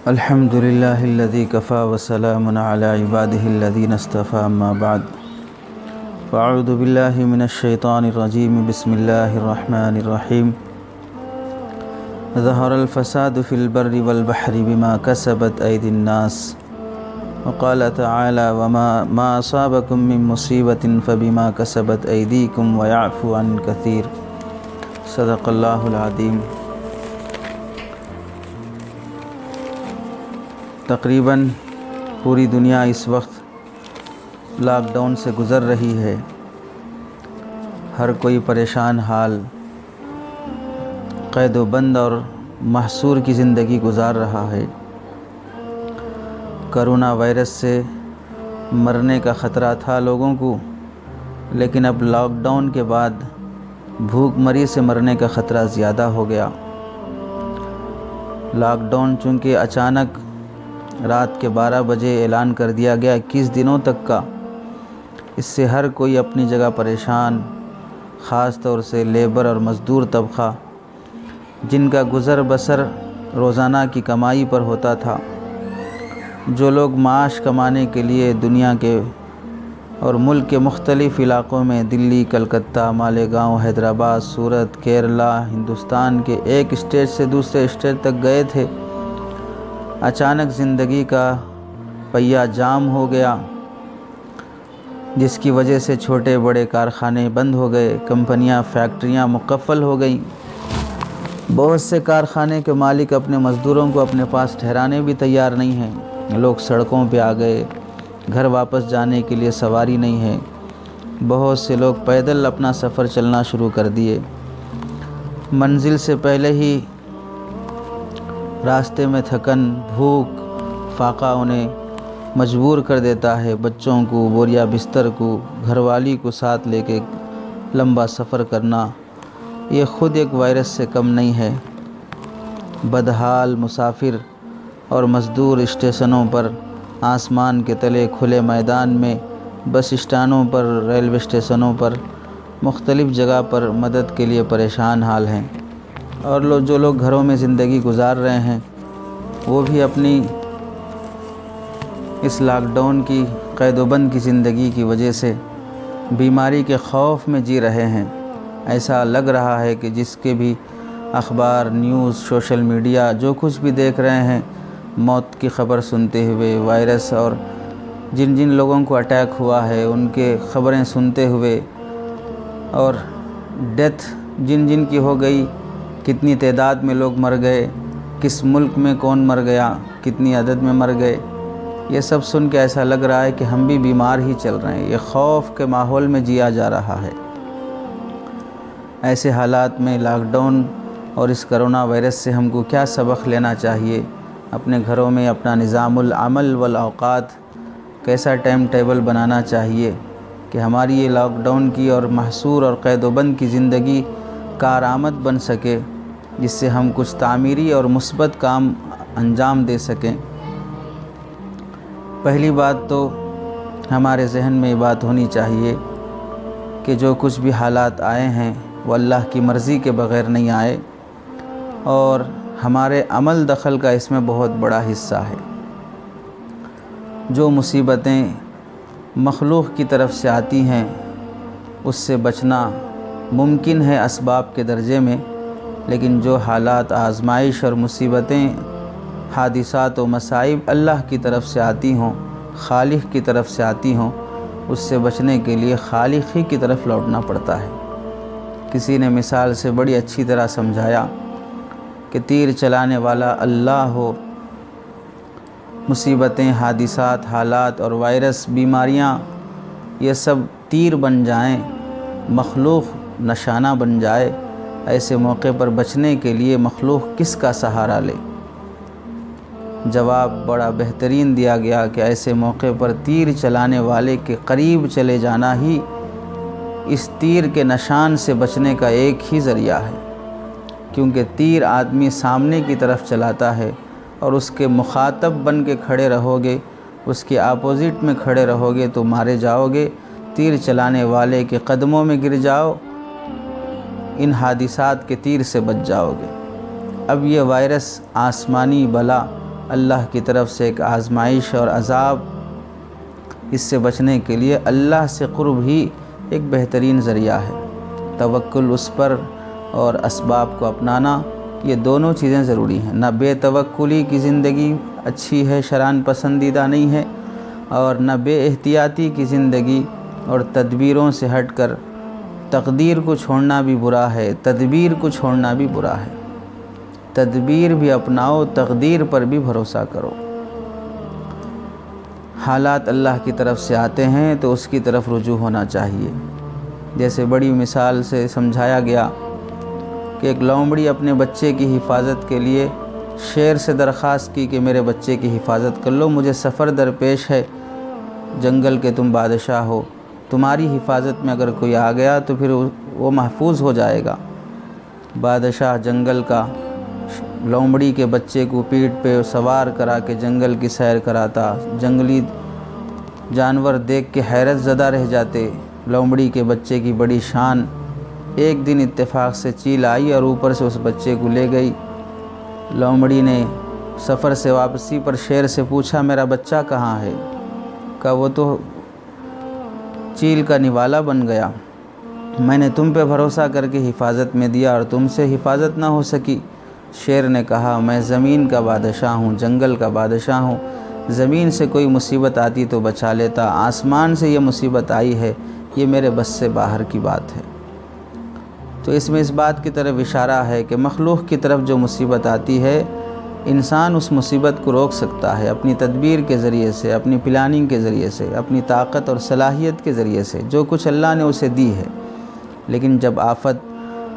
الحمد لله الذي كفى وسلام على عباده الذين اصطفى أما بعد فأعوذ بالله من الشيطان الرجيم بسم الله الرحمن الرحيم ظهر الفساد في البر والبحر بما كسبت أيدي الناس وقال تعالى وما أصابكم من مصيبة فبما كسبت أيديكم ويعفو عن كثير صدق الله العظيم۔ تقریباً پوری دنیا اس وقت لاک ڈاؤن سے گزر رہی ہے۔ ہر کوئی پریشان حال، قید و بند اور محصور کی زندگی گزار رہا ہے۔ کرونا وائرس سے مرنے کا خطرہ تھا لوگوں کو، لیکن اب لاک ڈاؤن کے بعد بھوک مری سے مرنے کا خطرہ زیادہ ہو گیا۔ لاک ڈاؤن چونکہ اچانک رات کے 12 بجے اعلان کر دیا گیا 21 دنوں تک کا، اس سے ہر کوئی اپنی جگہ پریشان، خاص طور سے لیبر اور مزدور طبقہ جن کا گزر بسر روزانہ کی کمائی پر ہوتا تھا، جو لوگ معاش کمانے کے لیے دنیا کے اور ملک کے مختلف علاقوں میں دلی، کلکتہ، مالیگاؤں، حیدرآباد، سورت، کیرلا، ہندوستان کے ایک اسٹیٹ سے دوسرے اسٹیٹ تک گئے تھے، اچانک زندگی کا پہیہ جام ہو گیا، جس کی وجہ سے چھوٹے بڑے کارخانے بند ہو گئے، کمپنیاں، فیکٹریاں مقفل ہو گئیں۔ بہت سے کارخانے کے مالک اپنے مزدوروں کو اپنے پاس ٹھہرانے بھی تیار نہیں ہیں۔ لوگ سڑکوں پہ آ گئے، گھر واپس جانے کے لیے سواری نہیں ہے۔ بہت سے لوگ پیدل اپنا سفر چلنا شروع کر دیے۔ منزل سے پہلے ہی راستے میں تھکن، بھوک، فاقہ انہیں مجبور کر دیتا ہے بچوں کو، بوریا بستر کو، گھر والی کو ساتھ لے کے لمبا سفر کرنا، یہ خود ایک وائرس سے کم نہیں ہے۔ بدحال مسافر اور مزدور اسٹیشنوں پر، آسمان کے تلے، کھلے میدان میں، بس اسٹانوں پر، ریلوے اسٹیشنوں پر، مختلف جگہ پر مدد کے لیے پریشان حال ہیں، اور جو لوگ گھروں میں زندگی گزار رہے ہیں وہ بھی اپنی اس لاک ڈاؤن کی قید و بند کی زندگی کی وجہ سے بیماری کے خوف میں جی رہے ہیں۔ ایسا لگ رہا ہے کہ جس کے بھی اخبار، نیوز، سوشل میڈیا جو کچھ بھی دیکھ رہے ہیں، موت کی خبر سنتے ہوئے، وائرس اور جن جن لوگوں کو اٹیک ہوا ہے ان کے خبریں سنتے ہوئے، اور ڈیتھ جن جن کی ہو گئی، کتنی تعداد میں لوگ مر گئے، کس ملک میں کون مر گیا، کتنی عدد میں مر گئے، یہ سب سن کے ایسا لگ رہا ہے کہ ہم بھی بیمار ہی چل رہے ہیں۔ یہ خوف کے ماحول میں جیا جا رہا ہے۔ ایسے حالات میں لاک ڈاؤن اور اس کرونا وائرس سے ہم کو کیا سبق لینا چاہیے؟ اپنے گھروں میں اپنا نظام العمل والاوقات کیسا ٹائم ٹیبل بنانا چاہیے کہ ہماری یہ لاک ڈاؤن کی اور محصور اور قید و بند کی زندگی کارآمد بن سکے، جس سے ہم کچھ تعمیری اور مثبت کام انجام دے سکیں۔ پہلی بات تو ہمارے ذہن میں یہ بات ہونی چاہیے کہ جو کچھ بھی حالات آئے ہیں وہ اللہ کی مرضی کے بغیر نہیں آئے، اور ہمارے عمل دخل کا اس میں بہت بڑا حصہ ہے۔ جو مصیبتیں مخلوق کی طرف سے آتی ہیں اس سے بچنا ممکن ہے اسباب کے درجے میں، لیکن جو حالات، آزمائش اور مصیبتیں، حادثات و مصائب اللہ کی طرف سے آتی ہوں، خالق کی طرف سے آتی ہوں، اس سے بچنے کے لیے خالق ہی کی طرف لوٹنا پڑتا ہے۔ کسی نے مثال سے بڑی اچھی طرح سمجھایا کہ تیر چلانے والا اللہ ہو، مصیبتیں، حادثات، حالات اور وائرس، بیماریاں یہ سب تیر بن جائیں، مخلوق نشانہ بن جائے، ایسے موقع پر بچنے کے لیے مخلوق کس کا سہارا لے؟ جواب بڑا بہترین دیا گیا کہ ایسے موقع پر تیر چلانے والے کے قریب چلے جانا ہی اس تیر کے نشان سے بچنے کا ایک ہی ذریعہ ہے، کیونکہ تیر آدمی سامنے کی طرف چلاتا ہے، اور اس کے مخاطب بن کے کھڑے رہو گے، اس کے اپوزٹ میں کھڑے رہو گے تو مارے جاؤ گے۔ تیر چلانے والے کے قدموں میں گر جاؤ، ان حادثات کے تیر سے بچ جاؤ گے۔ اب یہ وائرس، آسمانی بلا، اللہ کی طرف سے ایک آزمائش اور عذاب، اس سے بچنے کے لیے اللہ سے قرب ہی ایک بہترین ذریعہ ہے۔ توکل اس پر اور اسباب کو اپنانا، یہ دونوں چیزیں ضروری ہیں۔ نہ بے توکلی کی زندگی اچھی ہے، شرعاً پسندیدہ نہیں ہے، اور نہ بے احتیاطی کی زندگی اور تدبیروں سے ہٹ کر تقدیر کو چھوڑنا بھی برا ہے، تدبیر کو چھوڑنا بھی برا ہے۔ تدبیر بھی اپناؤ، تقدیر پر بھی بھروسہ کرو۔ حالات اللہ کی طرف سے آتے ہیں تو اس کی طرف رجوع ہونا چاہیے۔ جیسے بڑی مثال سے سمجھایا گیا کہ ایک لومڑی اپنے بچے کی حفاظت کے لیے شیر سے درخواست کی کہ میرے بچے کی حفاظت کر لو، مجھے سفر درپیش ہے، جنگل کے تم بادشاہ ہو، تمہاری حفاظت میں اگر کوئی آ گیا تو پھر وہ محفوظ ہو جائے گا۔ بادشاہ جنگل کا لومڑی کے بچے کو پیٹھ پہ سوار کرا کے جنگل کی سیر کراتا، جنگلی جانور دیکھ کے حیرت زدہ رہ جاتے۔ لومڑی کے بچے کی بڑی شان۔ ایک دن اتفاق سے چیل آئی اور اوپر سے اس بچے کو لے گئی۔ لومڑی نے سفر سے واپسی پر شیر سے پوچھا میرا بچہ کہاں ہے؟ کہا وہ تو چیل کا نوالا بن گیا، میں نے تم پہ بھروسہ کر کے حفاظت میں دیا اور تم سے حفاظت نہ ہو سکی۔ شیر نے کہا میں زمین کا بادشاہ ہوں، جنگل کا بادشاہ ہوں، زمین سے کوئی مصیبت آتی تو بچا لیتا، آسمان سے یہ مصیبت آئی ہے، یہ میرے بس سے باہر کی بات ہے۔ تو اس میں اس بات کی طرف اشارہ ہے کہ مخلوق کی طرف جو مصیبت آتی ہے، انسان اس مصیبت کو روک سکتا ہے اپنی تدبیر کے ذریعے سے، اپنی پلاننگ کے ذریعے سے، اپنی طاقت اور صلاحیت کے ذریعے سے، جو کچھ اللہ نے اسے دی ہے۔ لیکن جب آفت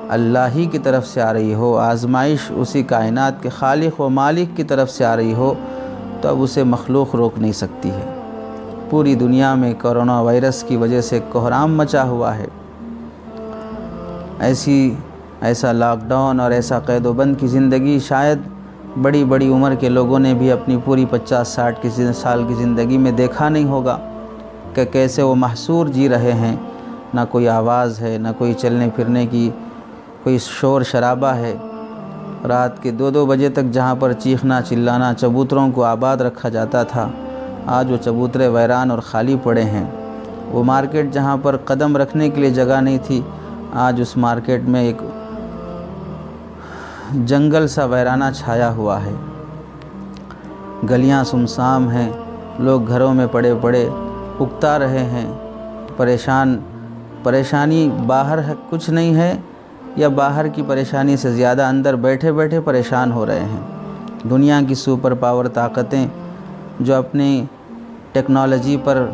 اللہ ہی کی طرف سے آ رہی ہو، آزمائش اسی کائنات کے خالق و مالک کی طرف سے آ رہی ہو، تو اب اسے مخلوق روک نہیں سکتی ہے۔ پوری دنیا میں کرونا وائرس کی وجہ سے کوہرام مچا ہوا ہے۔ ایسا لاک ڈاؤن اور ایسا قید و بند کی زندگی شاید بڑی بڑی عمر کے لوگوں نے بھی اپنی پوری 50-60 سال کی زندگی میں دیکھا نہیں ہوگا کہ کیسے وہ محصور جی رہے ہیں، نہ کوئی آواز ہے، نہ کوئی چلنے پھرنے کی کوئی شور شرابہ ہے۔ رات کے 2-2 بجے تک جہاں پر چیخنا چلانا چبوتروں کو آباد رکھا جاتا تھا، آج وہ چبوترے ویران اور خالی پڑے ہیں۔ وہ مارکیٹ جہاں پر قدم رکھنے کے لیے جگہ نہیں تھی، آج اس مارکیٹ میں ایک جنگل سا ویرانہ چھایا ہوا ہے۔ گلیاں سمسام ہیں، لوگ گھروں میں پڑے پڑے اکتا رہے ہیں، پریشانی باہر کچھ نہیں ہے، یا باہر کی پریشانی سے زیادہ اندر بیٹھے بیٹھے پریشان ہو رہے ہیں۔ دنیا کی سپر پاور طاقتیں جو اپنی ٹیکنالوجی پر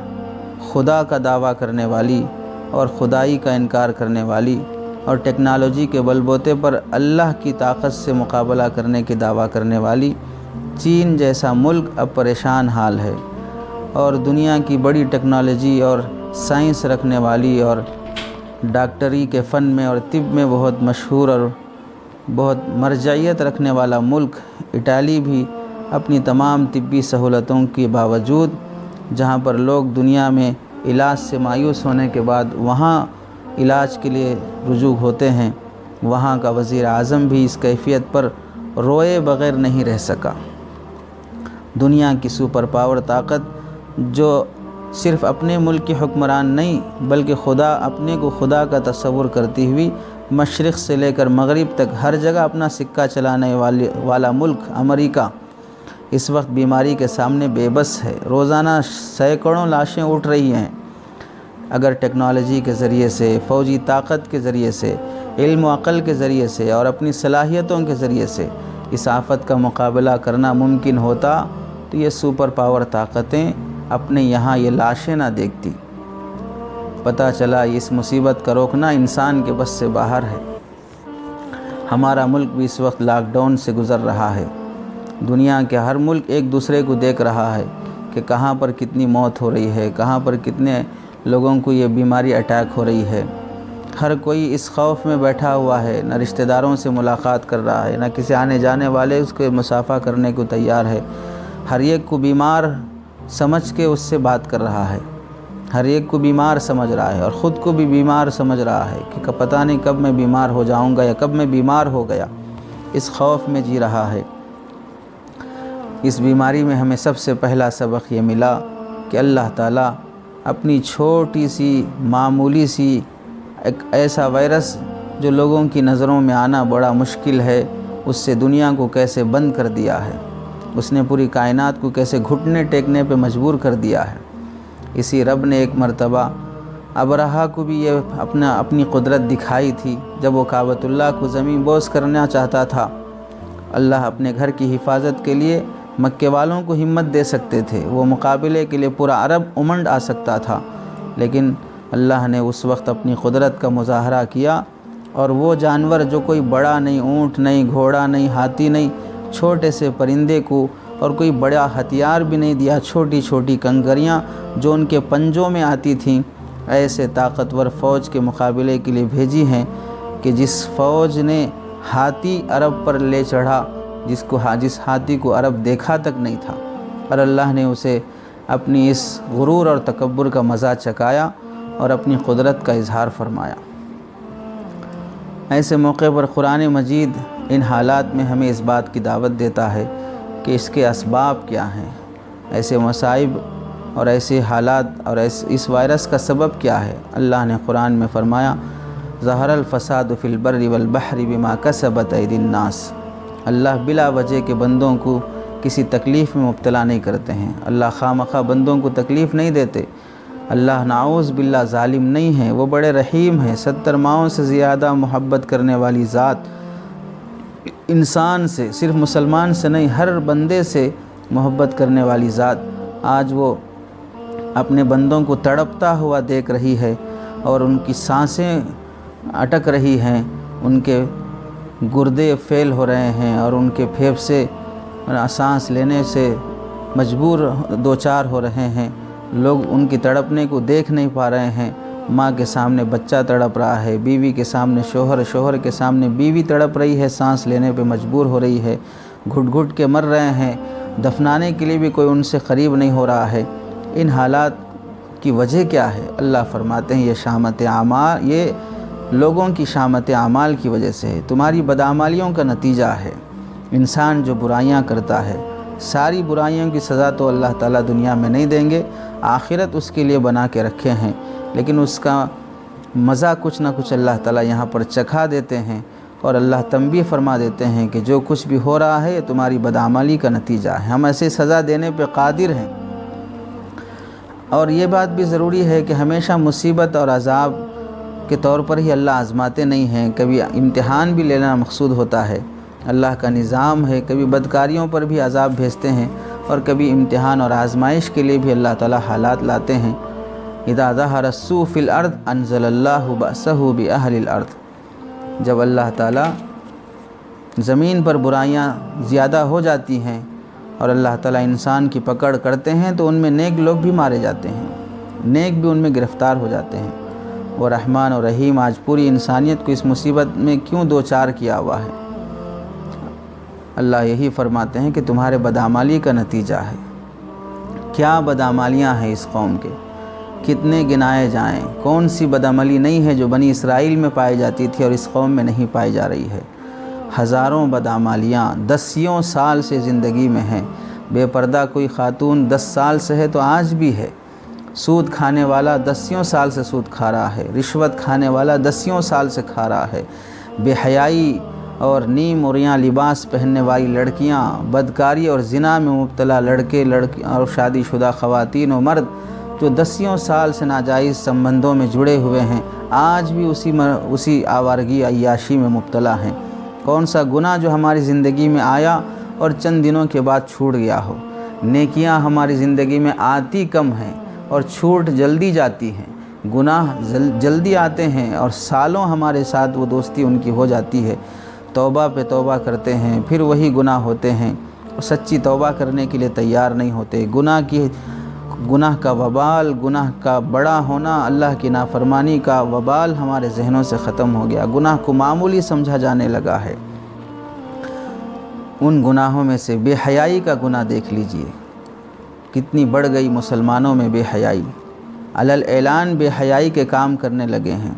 خدا کا دعویٰ کرنے والی اور خدائی کا انکار کرنے والی اور ٹیکنالوجی کے بل بوتے پر اللہ کی طاقت سے مقابلہ کرنے کی دعویٰ کرنے والی چین جیسا ملک اب پریشان حال ہے، اور دنیا کی بڑی ٹیکنالوجی اور سائنس رکھنے والی اور ڈاکٹری کے فن میں اور طب میں بہت مشہور اور بہت مرجعیت رکھنے والا ملک اٹالی بھی اپنی تمام طبی سہولتوں کے باوجود، جہاں پر لوگ دنیا میں علاج سے مایوس ہونے کے بعد وہاں علاج کے لیے رجوع ہوتے ہیں، وہاں کا وزیر اعظم بھی اس کیفیت پر روئے بغیر نہیں رہ سکا۔ دنیا کی سپر پاور طاقت جو صرف اپنے ملک کی حکمران نہیں بلکہ اپنے کو خدا کا تصور کرتی ہوئی مشرق سے لے کر مغرب تک ہر جگہ اپنا سکہ چلانے والا ملک امریکہ اس وقت بیماری کے سامنے بے بس ہے۔ روزانہ سینکڑوں لاشیں اٹھ رہی ہیں۔ اگر ٹیکنالوجی کے ذریعے سے، فوجی طاقت کے ذریعے سے، علم و عقل کے ذریعے سے اور اپنی صلاحیتوں کے ذریعے سے اس آفت کا مقابلہ کرنا ممکن ہوتا تو یہ سپر پاور طاقتیں اپنے یہاں یہ لاشیں نہ دیکھتی۔ پتہ چلا اس مصیبت کا روکنا انسان کے بس سے باہر ہے۔ ہمارا ملک بھی اس وقت لاک ڈاؤن سے گزر رہا ہے۔ دنیا کے ہر ملک ایک دوسرے کو دیکھ رہا ہے کہ کہاں پر کتنی موت ہو رہی ہے، کہاں پر کتنے لوگوں کو یہ بیماری اٹیک ہو رہی ہے۔ ہر کوئی اس خوف میں بیٹھا ہوا ہے، نہ رشتہ داروں سے ملاقات کر رہا ہے، نہ کسی آنے جانے والے اس کے مصافحہ کرنے کو تیار ہے۔ ہر ایک کو بیمار سمجھ کے اس سے بات کر رہا ہے، ہر ایک کو بیمار سمجھ رہا ہے اور خود کو بھی بیمار سمجھ رہا ہے کہ پتہ نہیں کب میں بیمار ہو جاؤں گا یا کب میں بیمار ہو گیا، اس خوف میں جی رہا ہے۔ اس بیماری میں ہمیں سب سے پہلا سبق یہ ملا کہ اللہ تعالیٰ اپنی چھوٹی سی معمولی سی ایک ایسا وائرس جو لوگوں کی نظروں میں آنا بڑا مشکل ہے، اس سے دنیا کو کیسے بند کر دیا ہے، اس نے پوری کائنات کو کیسے گھٹنے ٹیکنے پہ مجبور کر دیا ہے۔ اسی رب نے ایک مرتبہ ابرہہ کو بھی یہ اپنی قدرت دکھائی تھی جب وہ کعبۃ اللہ کو زمین بوس کرنا چاہتا تھا۔ اللہ اپنے گھر کی حفاظت کے لیے مکے والوں کو ہمت دے سکتے تھے، وہ مقابلے کے لیے پورا عرب امنڈ آ سکتا تھا، لیکن اللہ نے اس وقت اپنی قدرت کا مظاہرہ کیا اور وہ جانور جو کوئی بڑا نہیں، اونٹ نہیں، گھوڑا نہیں، ہاتھی نہیں، چھوٹے سے پرندے کو اور کوئی بڑا ہتھیار بھی نہیں دیا، چھوٹی چھوٹی کنکریاں جو ان کے پنجوں میں آتی تھیں، ایسے طاقتور فوج کے مقابلے کے لیے بھیجی ہیں کہ جس فوج نے ہاتھی عرب پر لے چڑھا، جس ہاتھی کو عرب دیکھا تک نہیں تھا، اور اللہ نے اسے اپنی اس غرور اور تکبر کا مزہ چکایا اور اپنی قدرت کا اظہار فرمایا۔ ایسے موقع پر قرآن مجید ان حالات میں ہمیں اس بات کی دعوت دیتا ہے کہ اس کے اسباب کیا ہیں، ایسے مصائب اور ایسے حالات اور اس وائرس کا سبب کیا ہے۔ اللہ نے قرآن میں فرمایا ظہر الفساد فی البر والبحر بما کسبت ایدی الناس۔ اللہ بلا وجہ کے بندوں کو کسی تکلیف میں مبتلا نہیں کرتے ہیں، اللہ خواہ بندوں کو تکلیف نہیں دیتے، اللہ نعوذ باللہ ظالم نہیں ہے، وہ بڑے رحیم ہیں، 70 ماؤں سے زیادہ محبت کرنے والی ذات، انسان سے، صرف مسلمان سے نہیں، ہر بندے سے محبت کرنے والی ذات آج وہ اپنے بندوں کو تڑپتا ہوا دیکھ رہی ہے اور ان کی سانسیں اٹک رہی ہیں، ان کے گردے فیل ہو رہے ہیں اور ان کے پھیپھڑے سانس لینے سے مجبور دوچار ہو رہے ہیں، لوگ ان کی تڑپنے کو دیکھ نہیں پا رہے ہیں۔ ماں کے سامنے بچہ تڑپ رہا ہے، بیوی کے سامنے شوہر، شوہر کے سامنے بیوی تڑپ رہی ہے، سانس لینے پہ مجبور ہو رہی ہے، گھٹ گھٹ کے مر رہے ہیں، دفنانے کے لیے بھی کوئی ان سے قریب نہیں ہو رہا ہے۔ ان حالات کی وجہ کیا ہے؟ اللہ فرماتے ہیں یہ شامت اعمال، یہ لوگوں کی شامت اعمال کی وجہ سے ہے، تمہاری بدعمالیوں کا نتیجہ ہے۔ انسان جو برائیاں کرتا ہے، ساری برائیوں کی سزا تو اللہ تعالیٰ دنیا میں نہیں دیں گے، آخرت اس کے لیے بنا کے رکھے ہیں، لیکن اس کا مزہ کچھ نہ کچھ اللہ تعالیٰ یہاں پر چکھا دیتے ہیں اور اللہ تنبیہ فرما دیتے ہیں کہ جو کچھ بھی ہو رہا ہے یہ تمہاری بدعمالی کا نتیجہ ہے، ہم ایسے سزا دینے پہ قادر ہیں۔ اور یہ بات بھی ضروری ہے کہ ہمیشہ مصیبت اور عذاب کے طور پر ہی اللہ آزماتے نہیں ہیں، کبھی امتحان بھی لینا مقصود ہوتا ہے، اللہ کا نظام ہے، کبھی بدکاریوں پر بھی عذاب بھیجتے ہیں اور کبھی امتحان اور آزمائش کے لیے بھی اللہ تعالیٰ حالات لاتے ہیں۔ اذا ظہر السوء فی الارض انزل اللہ بأسہ بأہل الارض، جب اللہ تعالیٰ زمین پر برائیاں زیادہ ہو جاتی ہیں اور اللہ تعالیٰ انسان کی پکڑ کرتے ہیں تو ان میں نیک لوگ بھی مارے جاتے ہیں، نیک بھی ان میں گرفتار ہو جاتے ہیں۔ وہ رحمان اور رحیم آج پوری انسانیت کو اس مصیبت میں کیوں دوچار کیا ہوا ہے؟ اللہ یہی فرماتے ہیں کہ تمہارے بدعمالی کا نتیجہ ہے۔ کیا بدعمالیاں ہیں اس قوم کے، کتنے گنائے جائیں، کون سی بدعملی نہیں ہے جو بنی اسرائیل میں پائی جاتی تھی اور اس قوم میں نہیں پائی جا رہی ہے؟ ہزاروں بدعمالیاں 10 سال سے زندگی میں ہیں، بے پردہ کوئی خاتون 10 سال سے ہے تو آج بھی ہے، سود کھانے والا 10 سال سے سود کھا رہا ہے، رشوت کھانے والا 10 سال سے کھا رہا ہے، بے حیائی اور نیم اوریاں لباس پہننے والی لڑکیاں، بدکاری اور زنا میں مبتلا لڑکے اور شادی شدہ خواتین و مرد جو 10 سال سے ناجائز سمبندوں میں جڑے ہوئے ہیں، آج بھی اسی آوارگی عیاشی میں مبتلا ہیں۔ کون سا گناہ جو ہماری زندگی میں آیا اور چند دنوں کے بعد چھوٹ گیا ہو؟ نیکیاں ہماری زندگی میں آتی کم ہیں اور چھوٹ جلدی جاتی ہیں، گناہ جلدی آتے ہیں اور سالوں ہمارے ساتھ وہ دوستی ان کی ہو جاتی ہے، توبہ پہ توبہ کرتے ہیں پھر وہی گناہ ہوتے ہیں، سچی توبہ کرنے کے لیے تیار نہیں ہوتے، گناہ کا وبال، گناہ کا بڑا ہونا، اللہ کی نافرمانی کا وبال ہمارے ذہنوں سے ختم ہو گیا، گناہ کو معمولی سمجھا جانے لگا ہے۔ ان گناہوں میں سے بے حیائی کا گناہ دیکھ لیجئے، کتنی بڑھ گئی مسلمانوں میں بے حیائی، علل اعلان بے حیائی کے کام کرنے لگے ہیں۔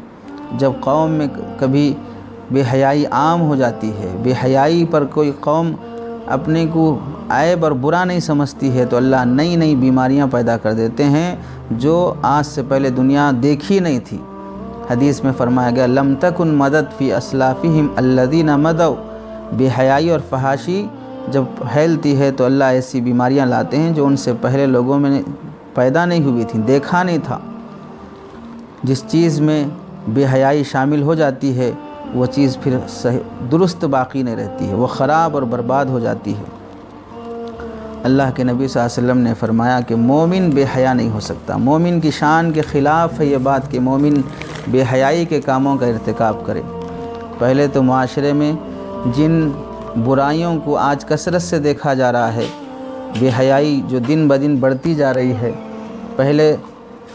جب قوم میں کبھی بے حیائی عام ہو جاتی ہے، بے حیائی پر کوئی قوم اپنے کو عیب اور برا نہیں سمجھتی ہے تو اللہ نئی نئی بیماریاں پیدا کر دیتے ہیں جو آج سے پہلے دنیا دیکھی نہیں تھی۔ حدیث میں فرمایا گیا لم تکن مدد فی اسلافہم الذین مدوا، بے حیائی اور فحاشی جب پھیلتی ہے تو اللہ ایسی بیماریاں لاتے ہیں جو ان سے پہلے لوگوں میں پیدا نہیں ہوئی تھیں، دیکھا نہیں تھا۔ جس چیز میں بے حیائی شامل ہو جاتی ہے وہ چیز پھر درست باقی نہیں رہتی ہے، وہ خراب اور برباد ہو جاتی ہے۔ اللہ کے نبی صلی اللہ علیہ وسلم نے فرمایا کہ مومن بے حیا نہیں ہو سکتا۔ مومن کی شان کے خلاف ہے یہ بات کہ مومن بے حیائی کے کاموں کا ارتکاب کرے۔ پہلے تو معاشرے میں جن برائیوں کو آج کثرت سے دیکھا جا رہا ہے، بے حیائی جو دن بدن بڑھتی جا رہی ہے۔ پہلے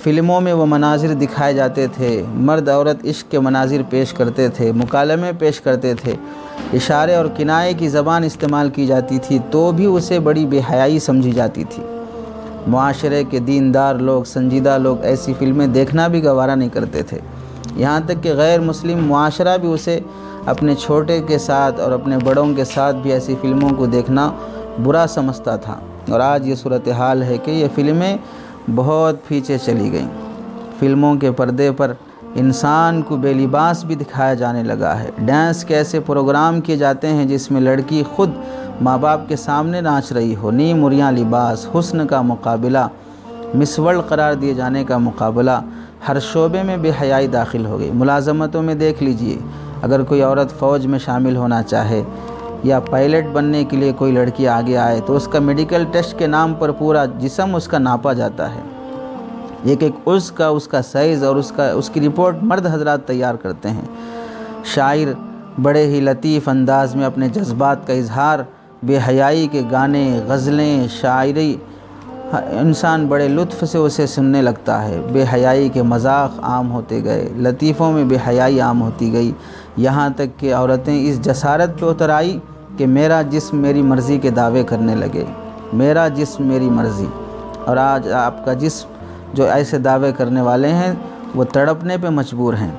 فلموں میں وہ مناظر دکھائے جاتے تھے، مرد عورت عشق کے مناظر پیش کرتے تھے، مکالمے پیش کرتے تھے، اشارے اور کنایے کی زبان استعمال کی جاتی تھی تو بھی اسے بڑی بے حیائی سمجھی جاتی تھی۔ معاشرے کے دیندار لوگ، سنجیدہ لوگ ایسی فلمیں دیکھنا بھی گوارا نہیں کرتے تھے، یہاں تک کہ غیر مسلم معاشرہ بھی اسے اپنے چھوٹے کے ساتھ اور اپنے بڑوں کے ساتھ بھی ایسی فلموں کو دیکھنا برا سمجھتا تھا۔ اور آج یہ صورتحال ہے کہ یہ فلمیں بہت پیچھے چلی گئیں۔ فلموں کے پردے پر انسان کو بے لباس بھی دکھایا جانے لگا ہے۔ ڈانس کے ایسے پروگرام کیے جاتے ہیں جس میں لڑکی خود ماں باپ کے سامنے ناچ رہی ہو، نیم عریاں لباس، حسن کا مقابلہ، مس ورلڈ قرار دیے جانے کا مقابلہ، ہر شعبے میں بے حیائی داخل ہو گئی۔ ملازمتوں میں دیکھ لیجئے، اگر کوئی عورت فوج میں شامل ہونا چاہے یا پائلٹ بننے کے لیے کوئی لڑکی آگے آئے تو اس کا میڈیکل ٹیسٹ کے نام پر پورا جسم اس کا ناپا جاتا ہے۔ ایک اس کا سائز اور اس کی رپورٹ مرد حضرات تیار کرتے ہیں۔ شاعر بڑے ہی لطیف انداز میں اپنے جذبات کا اظہار، بے حیائی کے گانے، غزلیں، شاعری، انسان بڑے لطف سے اسے سننے لگتا ہے۔ بے حیائی کے مذاق عام ہوتے گئے، لطیفوں میں بے حیائی عام ہوتی گئی، یہاں تک کہ عورتیں اس جسارت پہ اتر آئی کہ میرا جسم میری مرضی کے دعوے کرنے لگے، میرا جسم میری مرضی۔ اور آج آپ کا جسم جو ایسے دعوے کرنے والے ہیں وہ تڑپنے پہ مجبور ہیں۔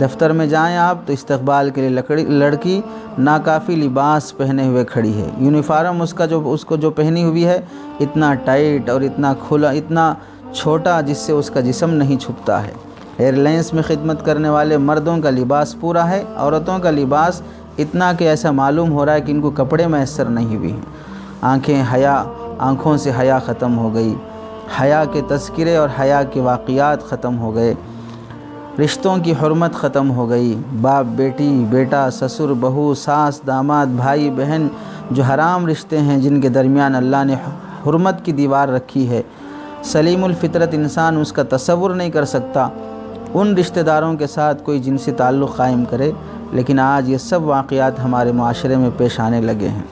دفتر میں جائیں آپ تو استقبال کے لیے لڑکی ناکافی لباس پہنے ہوئے کھڑی ہے، یونیفارم اس کو جو پہنی ہوئی ہے اتنا ٹائٹ اور اتنا کھلا، اتنا چھوٹا جس سے اس کا جسم نہیں چھپتا ہے۔ ایئر لائنس میں خدمت کرنے والے مردوں کا لباس پورا ہے، عورتوں کا لباس اتنا کہ ایسا معلوم ہو رہا ہے کہ ان کو کپڑے میسر نہیں ہوئے ہیں۔ آنکھوں سے حیا ختم ہو گئی، حیا کے تذکرے اور حیا کے واقعات ختم ہو گئے، رشتوں کی حرمت ختم ہو گئی۔ باپ بیٹی، بیٹا سسر بہو، ساس داماد، بھائی بہن، جو حرام رشتے ہیں جن کے درمیان اللہ نے حرمت کی دیوار رکھی ہے، سلیم الفطرت انسان اس کا تصور نہیں کر سکتا ان رشتہ داروں کے ساتھ کوئی جنسی تعلق قائم کرے، لیکن آج یہ سب واقعات ہمارے معاشرے میں پیش آنے لگے ہیں۔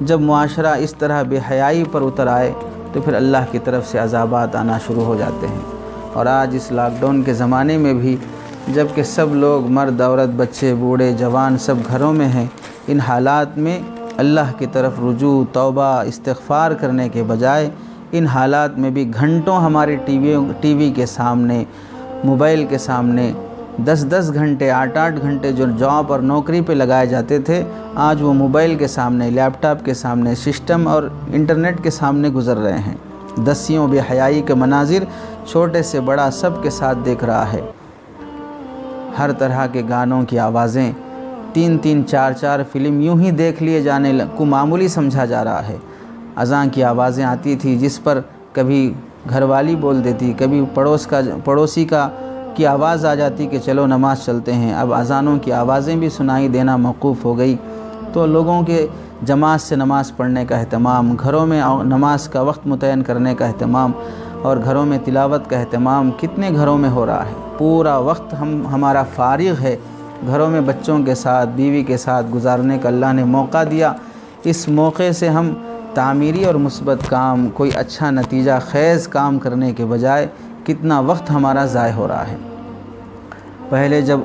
جب معاشرہ اس طرح بے حیائی پر اتر آئے تو پھر اللہ کی طرف سے عذابات آنا شروع ہو جاتے ہیں۔ اور آج اس لاک ڈاؤن کے زمانے میں بھی جب کہ سب لوگ، مرد عورت، بچے بوڑھے جوان، سب گھروں میں ہیں، ان حالات میں اللہ کی طرف رجوع، توبہ، استغفار کرنے کے بجائے ان حالات میں بھی گھنٹوں ہمارے ٹی وی کے سامنے، موبائل کے سامنے 10 گھنٹے، 8 گھنٹے جو جاب اور نوکری پہ لگائے جاتے تھے، آج وہ موبائل کے سامنے، لیپ ٹاپ کے سامنے، سسٹم اور انٹرنیٹ کے سامنے گزر رہے ہیں۔ دسیوں بے حیائی کے مناظر چھوٹے سے بڑا سب کے ساتھ دیکھ رہا ہے۔ ہر طرح کے گانوں کی آوازیں، 3 4 فلم یوں ہی دیکھ لیے جانے کو معمولی سمجھا جا رہا ہے۔ اذان کی آوازیں آتی تھی جس پر کبھی گھر والی بول دیتی، کبھی پڑوسی کی آواز آ جاتی کہ چلو نماز چلتے ہیں۔ اب اذانوں کی آوازیں بھی سنائی دینا موقوف ہو گئی، تو لوگوں کے جماعت سے نماز پڑھنے کا اہتمام، گھروں میں نماز کا وقت متعین کرنے کا اہتمام اور گھروں میں تلاوت کا اہتمام کتنے گھروں میں ہو رہا ہے۔ پورا وقت ہمارا فارغ ہے، گھروں میں بچوں کے ساتھ، بیوی کے ساتھ گزارنے کا اللہ نے موقع دیا۔ اس موقع سے ہم تعمیری اور مثبت کام، کوئی اچھا نتیجہ خیز کام کرنے کے بجائے کتنا وقت ہمارا ضائع ہو رہا ہے۔ پہلے جب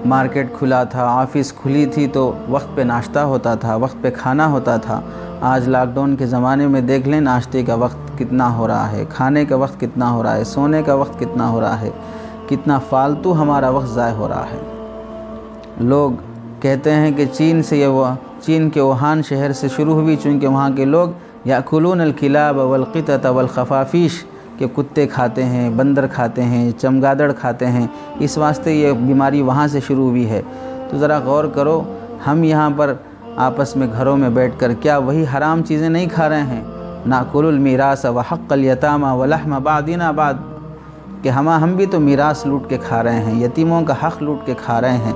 مارکیٹ کھلا تھا، آفس کھلی تھی تو وقت پہ ناشتہ ہوتا تھا، وقت پہ کھانا ہوتا تھا۔ آج لاک ڈاؤن کے زمانے میں دیکھ لیں ناشتے کا وقت کتنا ہو رہا ہے، کھانے کا وقت کتنا ہو رہا ہے، سونے کا وقت کتنا ہو رہا ہے، کتنا فالتو ہمارا وقت ضائع ہو رہا ہے۔ لوگ کہتے ہیں کہ چین سے یہ چین کے ووہان شہر سے شروع ہوئی، چونکہ وہاں کے لوگ یاکلون الکلاب والقطط والخفافیش کہ کتے کھاتے ہیں، بندر کھاتے ہیں، چمگادڑ کھاتے ہیں، اس واسطے یہ بیماری وہاں سے شروع ہوئی ہے۔ تو ذرا غور کرو، ہم یہاں پر آپس میں گھروں میں بیٹھ کر کیا وہی حرام چیزیں نہیں کھا رہے ہیں؟ ناکل المیراث وحق الیتامى ولحم بعضنا بعض کہ ہم بھی تو میراث لوٹ کے کھا رہے ہیں، یتیموں کا حق لوٹ کے کھا رہے ہیں،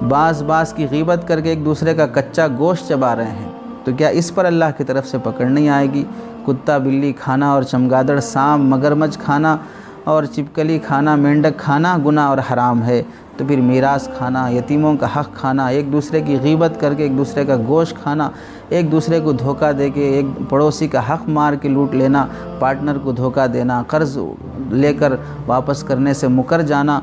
بعض کی غیبت کر کے ایک دوسرے کا کچا گوشت چبا رہے ہیں۔ تو کیا اس پر اللہ کی طرف سے پکڑ نہیں آئے گی؟ کتا بلی کھانا اور چمگادڑ سانپ مگرمچھ کھانا اور چپکلی کھانا مینڈک کھانا گناہ اور حرام ہے، تو پھر میراث کھانا، یتیموں کا حق کھانا، ایک دوسرے کی غیبت کر کے ایک دوسرے کا گوشت کھانا، ایک دوسرے کو دھوکہ دے کے ایک پڑوسی کا حق مار کے لوٹ لینا، پارٹنر کو دھوکہ دینا، قرض لے کر واپس کرنے سے مکر جانا،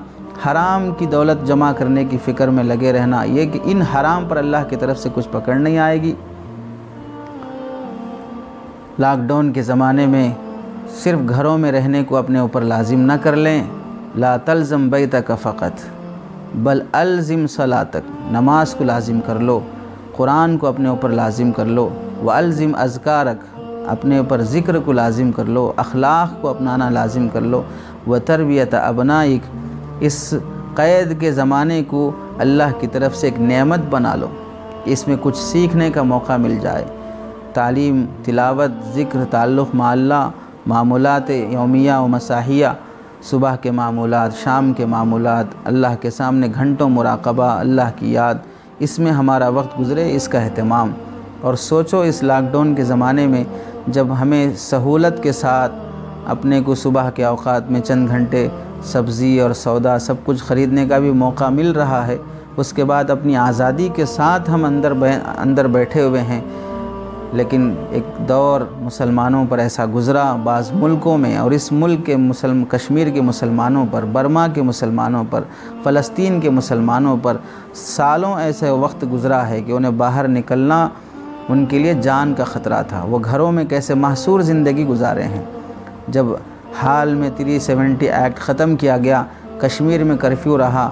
حرام کی دولت جمع کرنے کی فکر میں لگے رہنا، یہ کہ ان حرام پر اللہ کی طرف سے کچھ پکڑ نہیں آئے گی۔ لاک ڈاؤن کے زمانے میں صرف گھروں میں رہنے کو اپنے اوپر لازم نہ کر لیں، لا تلزم بیتک فقط بل الزم صلاتک، نماز کو لازم کر لو، قرآن کو اپنے اوپر لازم کر لو، والزم اذکارک، اپنے اوپر ذکر کو لازم کر لو، اخلاق کو اپنانا لازم کر لو، وتربیت ابنائک، اس قید کے زمانے کو اللہ کی طرف سے ایک نعمت بنا لو، اس میں کچھ سیکھنے کا موقع مل جائے، تعلیم، تلاوت، ذکر، تعلق مع اللہ، معمولات یومیہ و مساحیہ، صبح کے معمولات، شام کے معمولات، اللہ کے سامنے گھنٹوں مراقبہ، اللہ کی یاد، اس میں ہمارا وقت گزرے، اس کا اہتمام۔ اور سوچو اس لاک ڈاؤن کے زمانے میں جب ہمیں سہولت کے ساتھ اپنے کو صبح کے اوقات میں چند گھنٹے سبزی اور سودا سب کچھ خریدنے کا بھی موقع مل رہا ہے، اس کے بعد اپنی آزادی کے ساتھ ہم اندر بیٹھے ہوئے ہیں، لیکن ایک دور مسلمانوں پر ایسا گزرا بعض ملکوں میں، اور اس ملک کے کشمیر کے مسلمانوں پر، برما کے مسلمانوں پر، فلسطین کے مسلمانوں پر سالوں ایسے وقت گزرا ہے کہ انہیں باہر نکلنا ان کے لیے جان کا خطرہ تھا۔ وہ گھروں میں کیسے محصور زندگی گزارے ہیں۔ جب حال میں 370 ایکٹ ختم کیا گیا، کشمیر میں کرفیو رہا،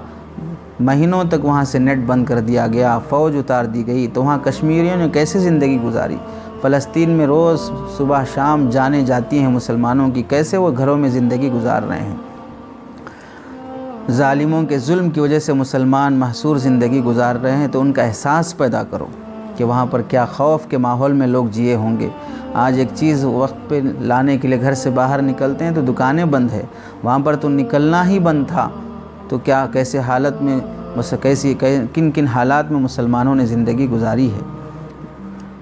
مہینوں تک وہاں سے نیٹ بند کر دیا گیا، فوج اتار دی گئی، تو وہاں کشمیریوں نے کیسے زندگی گزاری؟ فلسطین میں روز صبح شام جانے جاتی ہیں مسلمانوں کی، کیسے وہ گھروں میں زندگی گزار رہے ہیں؟ ظالموں کے ظلم کی وجہ سے مسلمان محصور زندگی گزار رہے ہیں، تو ان کا احساس پیدا کرو کہ وہاں پر کیا خوف کے ماحول میں لوگ جیے ہوں گے۔ آج ایک چیز وقت پہ لانے کے لیے گھر سے باہر نکلتے ہیں تو دکانیں بند ہے، وہاں پر تو نکلنا ہی بند تھا، تو کیا کیسے حالت میں کن حالات میں مسلمانوں نے زندگی گزاری ہے۔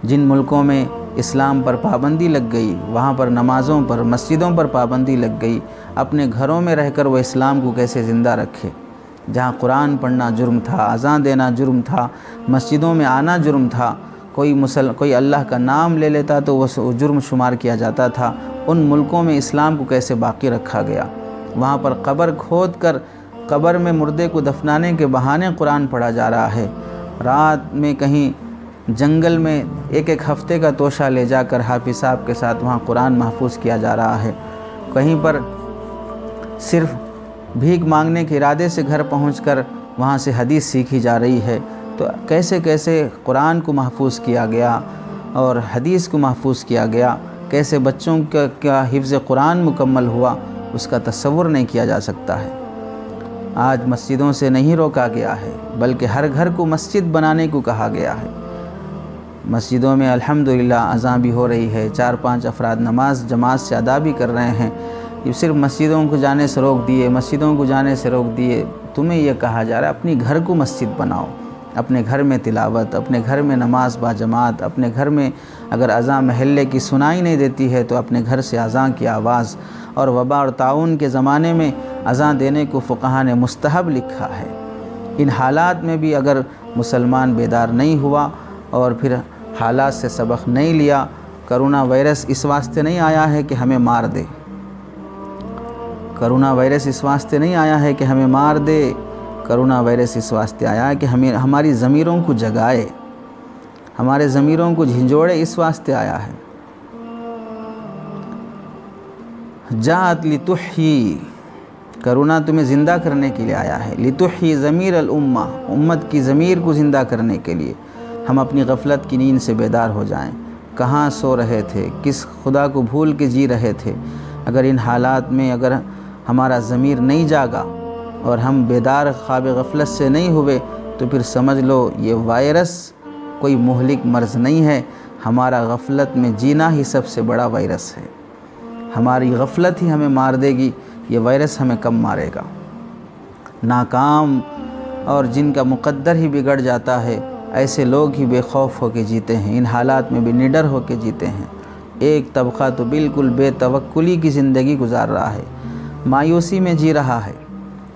جن ملکوں میں اسلام پر پابندی لگ گئی، وہاں پر نمازوں پر، مسجدوں پر پابندی لگ گئی، اپنے گھروں میں رہ کر وہ اسلام کو کیسے زندہ رکھے۔ جہاں قرآن پڑھنا جرم تھا، اذان دینا جرم تھا، مسجدوں میں آنا جرم تھا، کوئی اللہ کا نام لے لیتا تو وہ جرم شمار کیا جاتا تھا، ان ملکوں میں اسلام کو کیسے باقی رکھا گیا۔ وہاں پر قبر کھود کر قبر میں مردے کو دفنانے کے بہانے قرآن پڑھا جا رہا ہے، رات میں کہیں جنگل میں ایک ہفتے کا توشہ لے جا کر حافظ صاحب کے ساتھ وہاں قرآن محفوظ کیا جا رہا ہے، کہیں پر صرف بھیک مانگنے کے ارادے سے گھر پہنچ کر وہاں سے حدیث سیکھی جا رہی ہے۔ تو کیسے کیسے قرآن کو محفوظ کیا گیا اور حدیث کو محفوظ کیا گیا، کیسے بچوں کا حفظ قرآن مکمل ہوا، اس کا تصور نہیں کیا جا سکتا ہے۔ آج مسجدوں سے نہیں روکا گیا ہے، بلکہ ہر گھر کو مسجد بنانے کو کہا گیا ہے۔ مسجدوں میں الحمدللہ اذان بھی ہو رہی ہے، 4-5 افراد نماز جماعت سے ادا بھی کر رہے ہیں، یہ صرف مسجدوں کو جانے سے روک دیے، تمہیں یہ کہا جا رہا ہے اپنی گھر کو مسجد بناؤ، اپنے گھر میں تلاوت، اپنے گھر میں نماز با جماعت، اپنے گھر میں اگر اذان محلے کی سنائی نہیں دیتی ہے تو اپنے گھر سے اذان کی آواز۔ اور وبا اور طاعون کے زمانے میں اذان دینے کو فقہا نے مستحب لکھا ہے۔ ان حالات میں بھی اگر مسلمان بیدار نہیں ہوا اور پھر حالات سے سبق نہیں لیا، کرونا وائرس اس واسطے نہیں آیا ہے کہ ہمیں مار دے، کرونا وائرس اس واسطے نہیں آیا ہے کہ ہمیں مار دے، کرونا وائرس اس واسطے آیا ہے کہ ہماری ضمیروں کو جگائے، ہمارے ضمیروں کو جھنجھوڑے، اس واسطے آیا ہے۔ جاءت لتحیی، کرونا تمہیں زندہ کرنے کے لیے آیا ہے، لتحیی ضمیر الامہ، امت کی ضمیر کو زندہ کرنے کے لیے، ہم اپنی غفلت کی نیند سے بیدار ہو جائیں۔ کہاں سو رہے تھے، کس خدا کو بھول کے جی رہے تھے؟ اگر ان حالات میں اگر ہمارا ضمیر نہیں جاگا اور ہم بیدار خواب غفلت سے نہیں ہوئے تو پھر سمجھ لو یہ وائرس کوئی مہلک مرض نہیں ہے، ہمارا غفلت میں جینا ہی سب سے بڑا وائرس ہے۔ ہماری غفلت ہی ہمیں مار دے گی، یہ وائرس ہمیں کم مارے گا۔ ناکام اور جن کا مقدر ہی بگڑ جاتا ہے، ایسے لوگ ہی بے خوف ہو کے جیتے ہیں، ان حالات میں بھی نڈر ہو کے جیتے ہیں۔ ایک طبقہ تو بالکل بے توکلی کی زندگی گزار رہا ہے، مایوسی میں جی رہا ہے،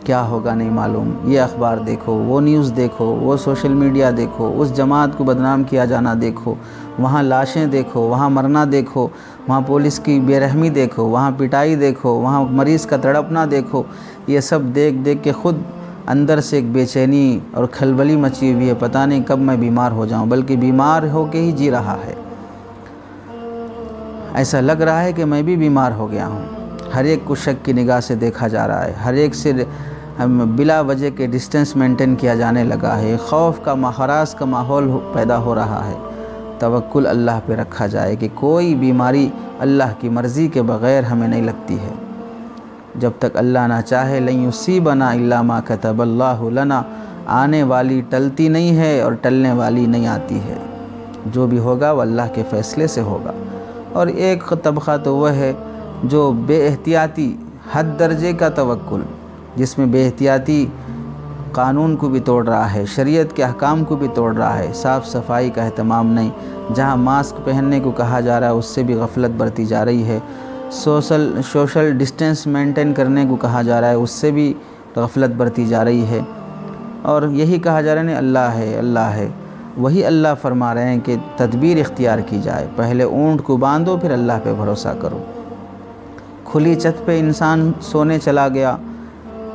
کیا ہوگا نہیں معلوم، یہ اخبار دیکھو، وہ نیوز دیکھو، وہ سوشل میڈیا دیکھو، اس جماعت کو بدنام کیا جانا دیکھو، وہاں لاشیں دیکھو، وہاں مرنا دیکھو، وہاں پولیس کی بے رحمی دیکھو، وہاں پٹائی دیکھو، وہاں مریض کا تڑپنا دیکھو، یہ سب دیکھ دیکھ کے خود اندر سے ایک بے چینی اور کھلبلی مچی ہوئی ہے، پتہ نہیں کب میں بیمار ہو جاؤں، بلکہ بیمار ہو کے ہی جی رہا ہے۔ ایسا لگ رہا ہے کہ میں بھی بیمار ہو گیا ہوں۔ ہر ایک کو شک کی نگاہ سے دیکھا جا رہا ہے، ہر ایک سے بلا وجہ کے ڈسٹنس مینٹین کیا جانے لگا ہے، خوف کا ہراس کا ماحول پیدا ہو رہا ہے۔ توکل اللہ پہ رکھا جائے کہ کوئی بیماری اللہ کی مرضی کے بغیر ہمیں نہیں لگتی ہے۔ جب تک اللہ نہ چاہے لن یصیبنا الا ما کتب اللہ لنا، آنے والی ٹلتی نہیں ہے اور ٹلنے والی نہیں آتی ہے، جو بھی ہوگا وہ اللہ کے فیصلے سے ہوگا۔ اور ایک طبقہ تو وہ ہے جو بے احتیاطی حد درجے کا توکل، جس میں بے احتیاطی قانون کو بھی توڑ رہا ہے، شریعت کے احکام کو بھی توڑ رہا ہے، صاف صفائی کا اہتمام نہیں، جہاں ماسک پہننے کو کہا جا رہا ہے اس سے بھی غفلت برتی جا رہی ہے، سوشل ڈسٹنس مینٹین کرنے کو کہا جا رہا ہے اس سے بھی غفلت برتی جا رہی ہے، اور یہی کہا جا رہا ہے اللہ ہے اللہ ہے۔ وہی اللہ فرما رہے ہیں کہ تدبیر اختیار کی جائے، پہلے اونٹ کو باندھو پھر اللہ پہ بھروسہ کرو۔ کھلی چھت پہ انسان سونے چلا گیا،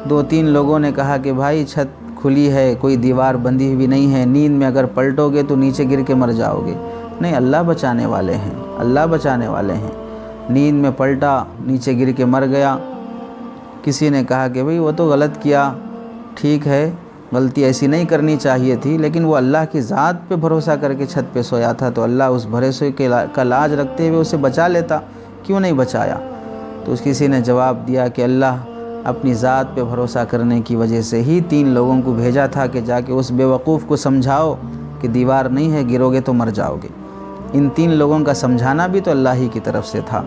2-3 لوگوں نے کہا کہ بھائی چھت کھلی ہے، کوئی دیوار بندھی ہوئی نہیں ہے، نیند میں اگر پلٹو گے تو نیچے گر کے مر جاؤ گے۔ نہیں، اللہ بچانے والے ہیں، اللہ بچانے والے ہیں۔ نیند میں پلٹا، نیچے گر کے مر گیا۔ کسی نے کہا کہ بھئی وہ تو غلط کیا، ٹھیک ہے، غلطی ایسی نہیں کرنی چاہیے تھی، لیکن وہ اللہ کی ذات پہ بھروسہ کر کے چھت پہ سویا تھا تو اللہ اس بھروسے کا لاج رکھتے ہوئے اسے بچا لیتا، کیوں نہیں بچایا؟ تو کسی نے جواب دیا کہ اللہ اپنی ذات پہ بھروسہ کرنے کی وجہ سے ہی 3 لوگوں کو بھیجا تھا کہ جا کے اس بے وقوف کو سمجھاؤ کہ دیوار نہیں ہے، گرو گے تو مر جاؤ گے۔ ان 3 لوگوں کا سمجھانا بھی تو اللہ ہی کی طرف سے تھا۔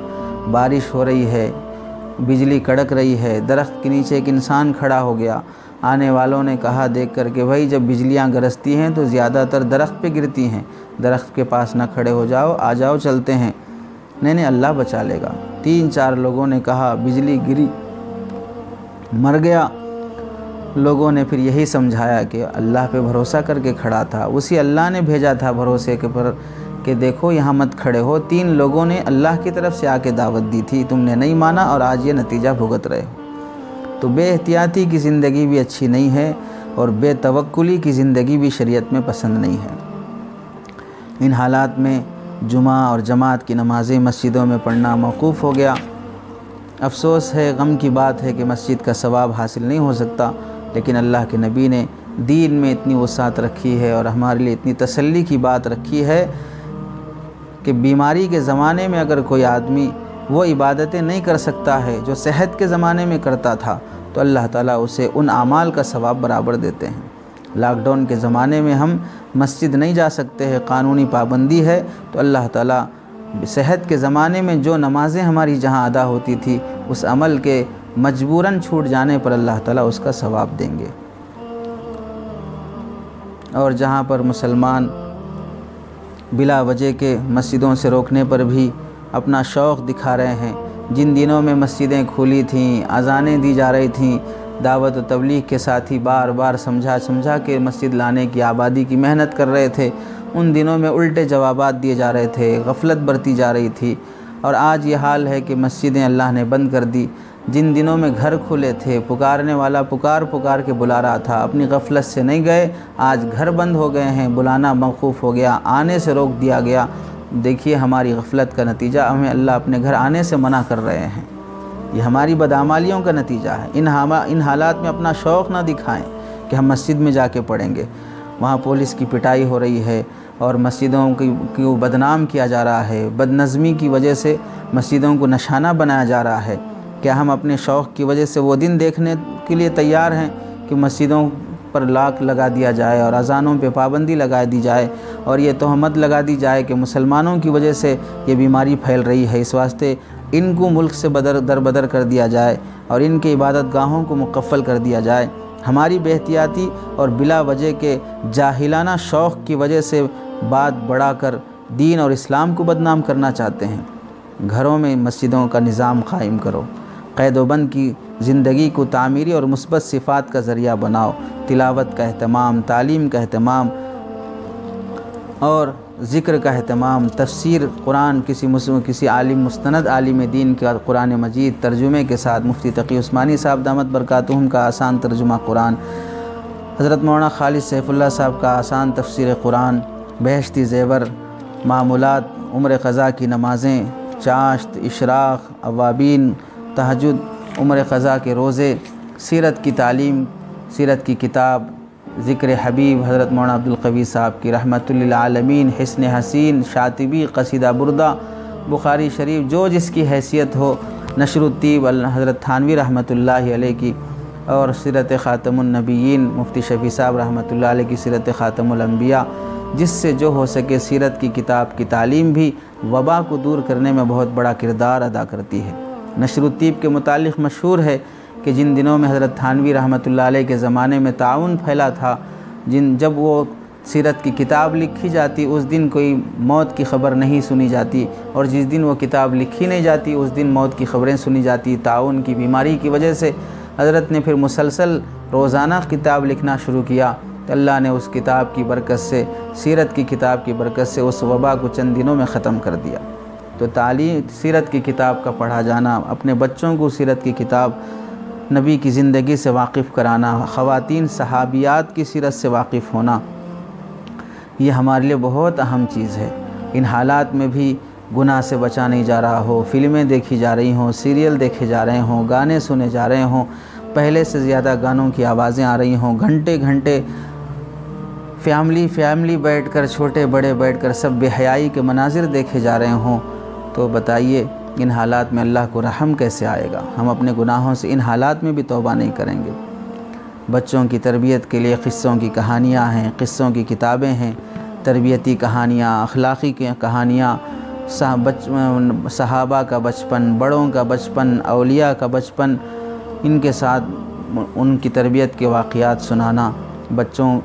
بارش ہو رہی ہے، بجلی کڑک رہی ہے، درخت کے نیچے ایک انسان کھڑا ہو گیا، آنے والوں نے کہا دیکھ کر کہ بھائی جب بجلیاں گرجتی ہیں تو زیادہ تر درخت پہ گرتی ہیں، درخت کے پاس نہ کھڑے ہو جاؤ، آ جاؤ چلتے ہیں۔ نہیں اللہ بچا لے گا۔ 3-4 لوگوں نے کہا، بجلی گری، مر گیا۔ لوگوں نے پھر یہی سمجھایا کہ اللہ پہ بھروسہ کر کے کھڑا تھا، اسی اللہ نے بھیجا تھا بھروسے کے پر کہ دیکھو یہاں مت کھڑے ہو۔ 3 لوگوں نے اللہ کی طرف سے آ کے دعوت دی تھی، تم نے نہیں مانا اور آج یہ نتیجہ بھگت رہے ہو۔ تو بے احتیاطی کی زندگی بھی اچھی نہیں ہے اور بے توکلی کی زندگی بھی شریعت میں پسند نہیں ہے۔ ان حالات میں جمعہ اور جماعت کی نمازیں مسجدوں میں پڑھنا موقوف ہو گیا۔ افسوس ہے، غم کی بات ہے کہ مسجد کا ثواب حاصل نہیں ہو سکتا، لیکن اللہ کے نبی نے دین میں اتنی وسعت رکھی ہے اور ہمارے لیے اتنی تسلی کی بات رکھی ہے کہ بیماری کے زمانے میں اگر کوئی آدمی وہ عبادتیں نہیں کر سکتا ہے جو صحت کے زمانے میں کرتا تھا تو اللہ تعالیٰ اسے ان اعمال کا ثواب برابر دیتے ہیں۔ لاک ڈاؤن کے زمانے میں ہم مسجد نہیں جا سکتے ہیں، قانونی پابندی ہے، تو اللہ تعالیٰ صحت کے زمانے میں جو نمازیں ہماری جہاں ادا ہوتی تھی اس عمل کے مجبوراً چھوٹ جانے پر اللہ تعالیٰ اس کا ثواب دیں گے۔ اور جہاں پر مسلمان بلا وجہ کے مسجدوں سے روکنے پر بھی اپنا شوق دکھا رہے ہیں، جن دنوں میں مسجدیں کھلی تھیں، اذانیں دی جا رہی تھیں، دعوت و تبلیغ کے ساتھی بار بار سمجھا کے مسجد لانے کی آبادی کی محنت کر رہے تھے، ان دنوں میں الٹے جوابات دیے جا رہے تھے، غفلت برتی جا رہی تھی، اور آج یہ حال ہے کہ مسجدیں اللہ نے بند کر دی۔ جن دنوں میں گھر کھلے تھے، پکارنے والا پکار کے بلا رہا تھا، اپنی غفلت سے نہیں گئے، آج گھر بند ہو گئے ہیں، بلانا موقوف ہو گیا، آنے سے روک دیا گیا۔ دیکھیے ہماری غفلت کا نتیجہ، ہمیں اللہ اپنے گھر آنے سے منع کر رہے ہیں، یہ ہماری بدعمالیوں کا نتیجہ ہے۔ ان حالات میں اپنا شوق نہ دکھائیں کہ ہم مسجد میں جا کے پڑھیں گے، وہاں پولیس کی پٹائی ہو رہی ہے، اور مسجدوں کو بدنام کیا جا رہا ہے، بد نظمی کی وجہ سے مسجدوں کو نشانہ بنایا جا رہا ہے۔ کیا ہم اپنے شوق کی وجہ سے وہ دن دیکھنے کے لیے تیار ہیں کہ مسجدوں پر لاک لگا دیا جائے اور اذانوں پہ پابندی لگا دی جائے اور یہ تہمت لگا دی جائے کہ مسلمانوں کی وجہ سے یہ بیماری پھیل رہی ہے، اس واسطے ان کو ملک سے بدر کر دیا جائے اور ان کے عبادت گاہوں کو مقفل کر دیا جائے؟ ہماری بے احتیاطی اور بلا وجہ کے جاہلانہ شوق کی وجہ سے بات بڑھا کر دین اور اسلام کو بدنام کرنا چاہتے ہیں۔ گھروں میں مسجدوں کا نظام قائم کرو، قید و بند کی زندگی کو تعمیری اور مثبت صفات کا ذریعہ بناؤ، تلاوت کا اہتمام، تعلیم کا اہتمام اور ذکر کا اہتمام، تفسیر قرآن کسی عالم مستند عالم دین کا قرآن مجید ترجمے کے ساتھ، مفتی تقی عثمانی صاحب دامت برکاتہم کا آسان ترجمہ قرآن، حضرت مولانا خالد سیف اللہ صاحب کا آسان تفسیر قرآن، بہشتی زیور، معمولات، عمر قضا کی نمازیں، چاشت، اشراق، اوابین، تہجد، عمر قضا کے روزے، سیرت کی تعلیم، سیرت کی کتاب، ذکر حبیب حضرت مولانا عبدالقوی صاحب کی رحمت للعالمین، حسن حسین، شاطبی، قصیدہ بردہ، بخاری شریف، جو جس کی حیثیت ہو، نشر الطیب حضرت تھانوی رحمۃ اللہ علیہ کی، اور سیرت خاتم النبیین مفتی شفیع صاحب رحمۃ اللہ علیہ کی سیرت خاتم الانبیاء، جس سے جو ہو سکے سیرت کی کتاب کی تعلیم بھی وبا کو دور کرنے میں بہت بڑا کردار ادا کرتی ہے۔ نشر الطیب کے متعلق مشہور ہے کہ جن دنوں میں حضرت تھانوی رحمۃ اللہ علیہ کے زمانے میں تعاون پھیلا تھا، جب وہ سیرت کی کتاب لکھی جاتی اس دن کوئی موت کی خبر نہیں سنی جاتی، اور جس دن وہ کتاب لکھی نہیں جاتی اس دن موت کی خبریں سنی جاتی۔ تعاون کی بیماری کی وجہ سے حضرت نے پھر مسلسل روزانہ کتاب لکھنا شروع کیا، تو اللہ نے اس کتاب کی برکت سے، سیرت کی کتاب کی برکت سے اس وبا کو چند دنوں میں ختم کر دیا۔ تو تعلیم، سیرت کی کتاب کا پڑھا جانا، اپنے بچوں کو سیرت کی کتاب، نبی کی زندگی سے واقف کرانا، خواتین صحابیات کی سیرت سے واقف ہونا، یہ ہمارے لیے بہت اہم چیز ہے۔ ان حالات میں بھی گناہ سے بچا نہیں جا رہا ہو، فلمیں دیکھی جا رہی ہوں، سیریل دیکھے جا رہے ہوں، گانے سنے جا رہے ہوں، پہلے سے زیادہ گانوں کی آوازیں آ رہی ہوں، گھنٹے گھنٹے فیملی بیٹھ کر، چھوٹے بڑے بیٹھ کر سب بے حیائی کے مناظر دیکھے جا رہے ہوں، تو بتائیے ان حالات میں اللہ کو رحم کیسے آئے گا؟ ہم اپنے گناہوں سے ان حالات میں بھی توبہ نہیں کریں گے۔ بچوں کی تربیت کے لیے قصوں کی کہانیاں ہیں، قصوں کی کتابیں ہیں، تربیتی کہانیاں، اخلاقی کہانیاں، صحابہ کا بچپن، بڑوں کا بچپن، اولیاء کا بچپن، ان کے ساتھ ان کی تربیت کے واقعات سنانا۔ بچوں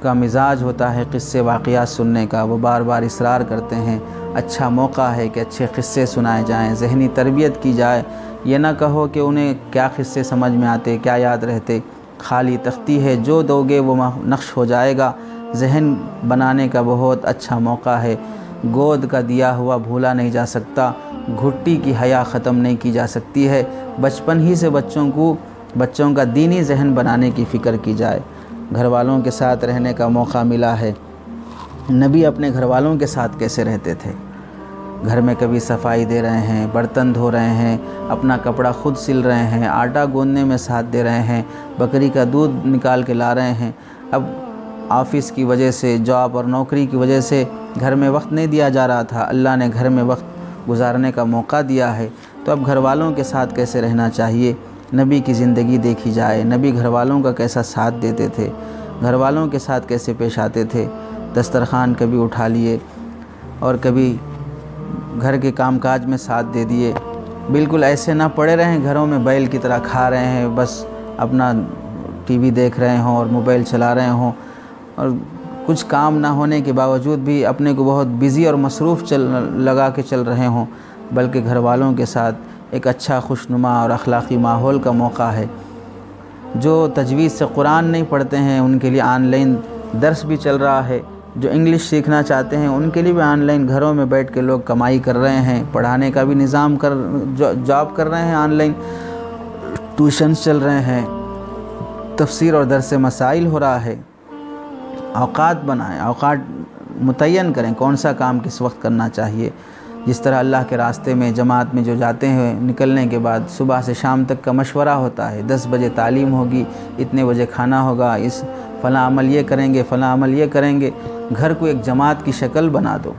کا مزاج ہوتا ہے قصے واقعات سننے کا، وہ بار بار اصرار کرتے ہیں۔ اچھا موقع ہے کہ اچھے قصے سنائے جائیں، ذہنی تربیت کی جائے۔ یہ نہ کہو کہ انہیں کیا قصے سمجھ میں آتے، کیا یاد رہتے، خالی تختی ہے، جو دو گے وہ نقش ہو جائے گا۔ ذہن بنانے کا بہت اچھا موقع ہے۔ گود کا دیا ہوا بھولا نہیں جا سکتا، گھٹی کی حیا ختم نہیں کی جا سکتی ہے۔ بچپن ہی سے بچوں کا دینی ذہن بنانے کی فکر کی جائے۔ گھر والوں کے ساتھ رہنے کا موقع ملا ہے۔ نبی اپنے گھر والوں کے ساتھ کیسے رہتے تھے؟ گھر میں کبھی صفائی دے رہے ہیں، برتن دھو رہے ہیں، اپنا کپڑا خود سل رہے ہیں، آٹا گوندنے میں ساتھ دے رہے ہیں، بکری کا دودھ نکال کے لا رہے ہیں۔ اب آفس کی وجہ سے، جاب اور نوکری کی وجہ سے گھر میں وقت نہیں دیا جا رہا تھا، اللہ نے گھر میں وقت گزارنے کا موقع دیا ہے، تو اب گھر والوں کے ساتھ کیسے رہنا چاہیے؟ نبی کی زندگی دیکھی جائے، نبی گھر والوں کا کیسا ساتھ دیتے تھے، گھر والوں کے ساتھ کیسے پیش آتے تھے۔ دسترخوان کبھی اٹھا لیے اور کبھی گھر کے کام کاج میں ساتھ دے دیے۔ بالکل ایسے نہ پڑے رہیں گھروں میں بیل کی طرح کھا رہے ہیں، بس اپنا ٹی وی دیکھ رہے ہوں اور موبائل چلا رہے ہوں، اور کچھ کام نہ ہونے کے باوجود بھی اپنے کو بہت بزی اور مصروف لگا کے چل رہے ہوں، بلکہ گھر والوں کے ساتھ ایک اچھا خوشنما اور اخلاقی ماحول کا موقع ہے۔ جو تجوید سے قرآن نہیں پڑھتے ہیں ان کے لیے آن لائن درس بھی چل رہا ہے، جو انگلش سیکھنا چاہتے ہیں ان کے لیے بھی آن لائن گھروں میں بیٹھ کے لوگ کمائی کر رہے ہیں، پڑھانے کا بھی نظام جاب کر رہے ہیں، آن لائن ٹیوشنز چل رہے ہیں، تفسیر اور درس مسائل ہو رہا ہے۔ اوقات بنائیں، اوقات متعین کریں، کون سا کام کس وقت کرنا چاہیے۔ جس طرح اللہ کے راستے میں جماعت میں جو جاتے ہیں، نکلنے کے بعد صبح سے شام تک کا مشورہ ہوتا ہے، 10 بجے تعلیم ہوگی، اتنے بجے کھانا ہوگا، اس فلاں عمل یہ کریں گے، فلاں عمل یہ کریں گے۔ گھر کو ایک جماعت کی شکل بنا دو،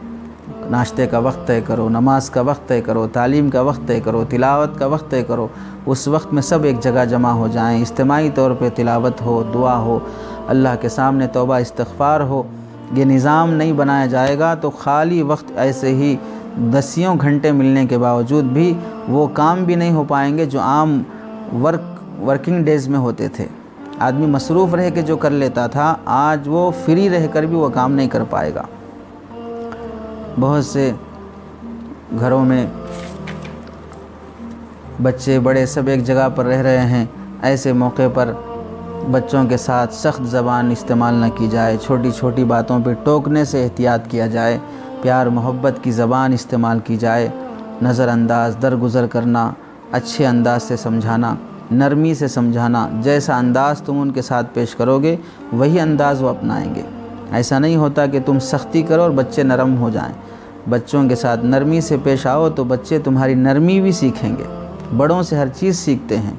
ناشتے کا وقت طے کرو، نماز کا وقت طے کرو، تعلیم کا وقت طے کرو، تلاوت کا وقت طے کرو۔ اس وقت میں سب ایک جگہ جمع ہو جائیں، اجتماعی طور پہ تلاوت ہو، دعا ہو، اللہ کے سامنے توبہ استغفار ہو۔ یہ نظام نہیں بنایا جائے گا تو خالی وقت ایسے ہی 10 گھنٹے ملنے کے باوجود بھی وہ کام بھی نہیں ہو پائیں گے جو عام ورکنگ ڈیز میں ہوتے تھے۔ آدمی مصروف رہ کے جو کر لیتا تھا، آج وہ فری رہ کر بھی وہ کام نہیں کر پائے گا۔ بہت سے گھروں میں بچے بڑے سب ایک جگہ پر رہ رہے ہیں، ایسے موقع پر بچوں کے ساتھ سخت زبان استعمال نہ کی جائے، چھوٹی چھوٹی باتوں پہ ٹوکنے سے احتیاط کیا جائے، پیار محبت کی زبان استعمال کی جائے، نظر انداز، درگزر کرنا، اچھے انداز سے سمجھانا، نرمی سے سمجھانا۔ جیسا انداز تم ان کے ساتھ پیش کرو گے وہی انداز وہ اپنائیں گے۔ ایسا نہیں ہوتا کہ تم سختی کرو اور بچے نرم ہو جائیں۔ بچوں کے ساتھ نرمی سے پیش آؤ تو بچے تمہاری نرمی بھی سیکھیں گے۔ بڑوں سے ہر چیز سیکھتے ہیں،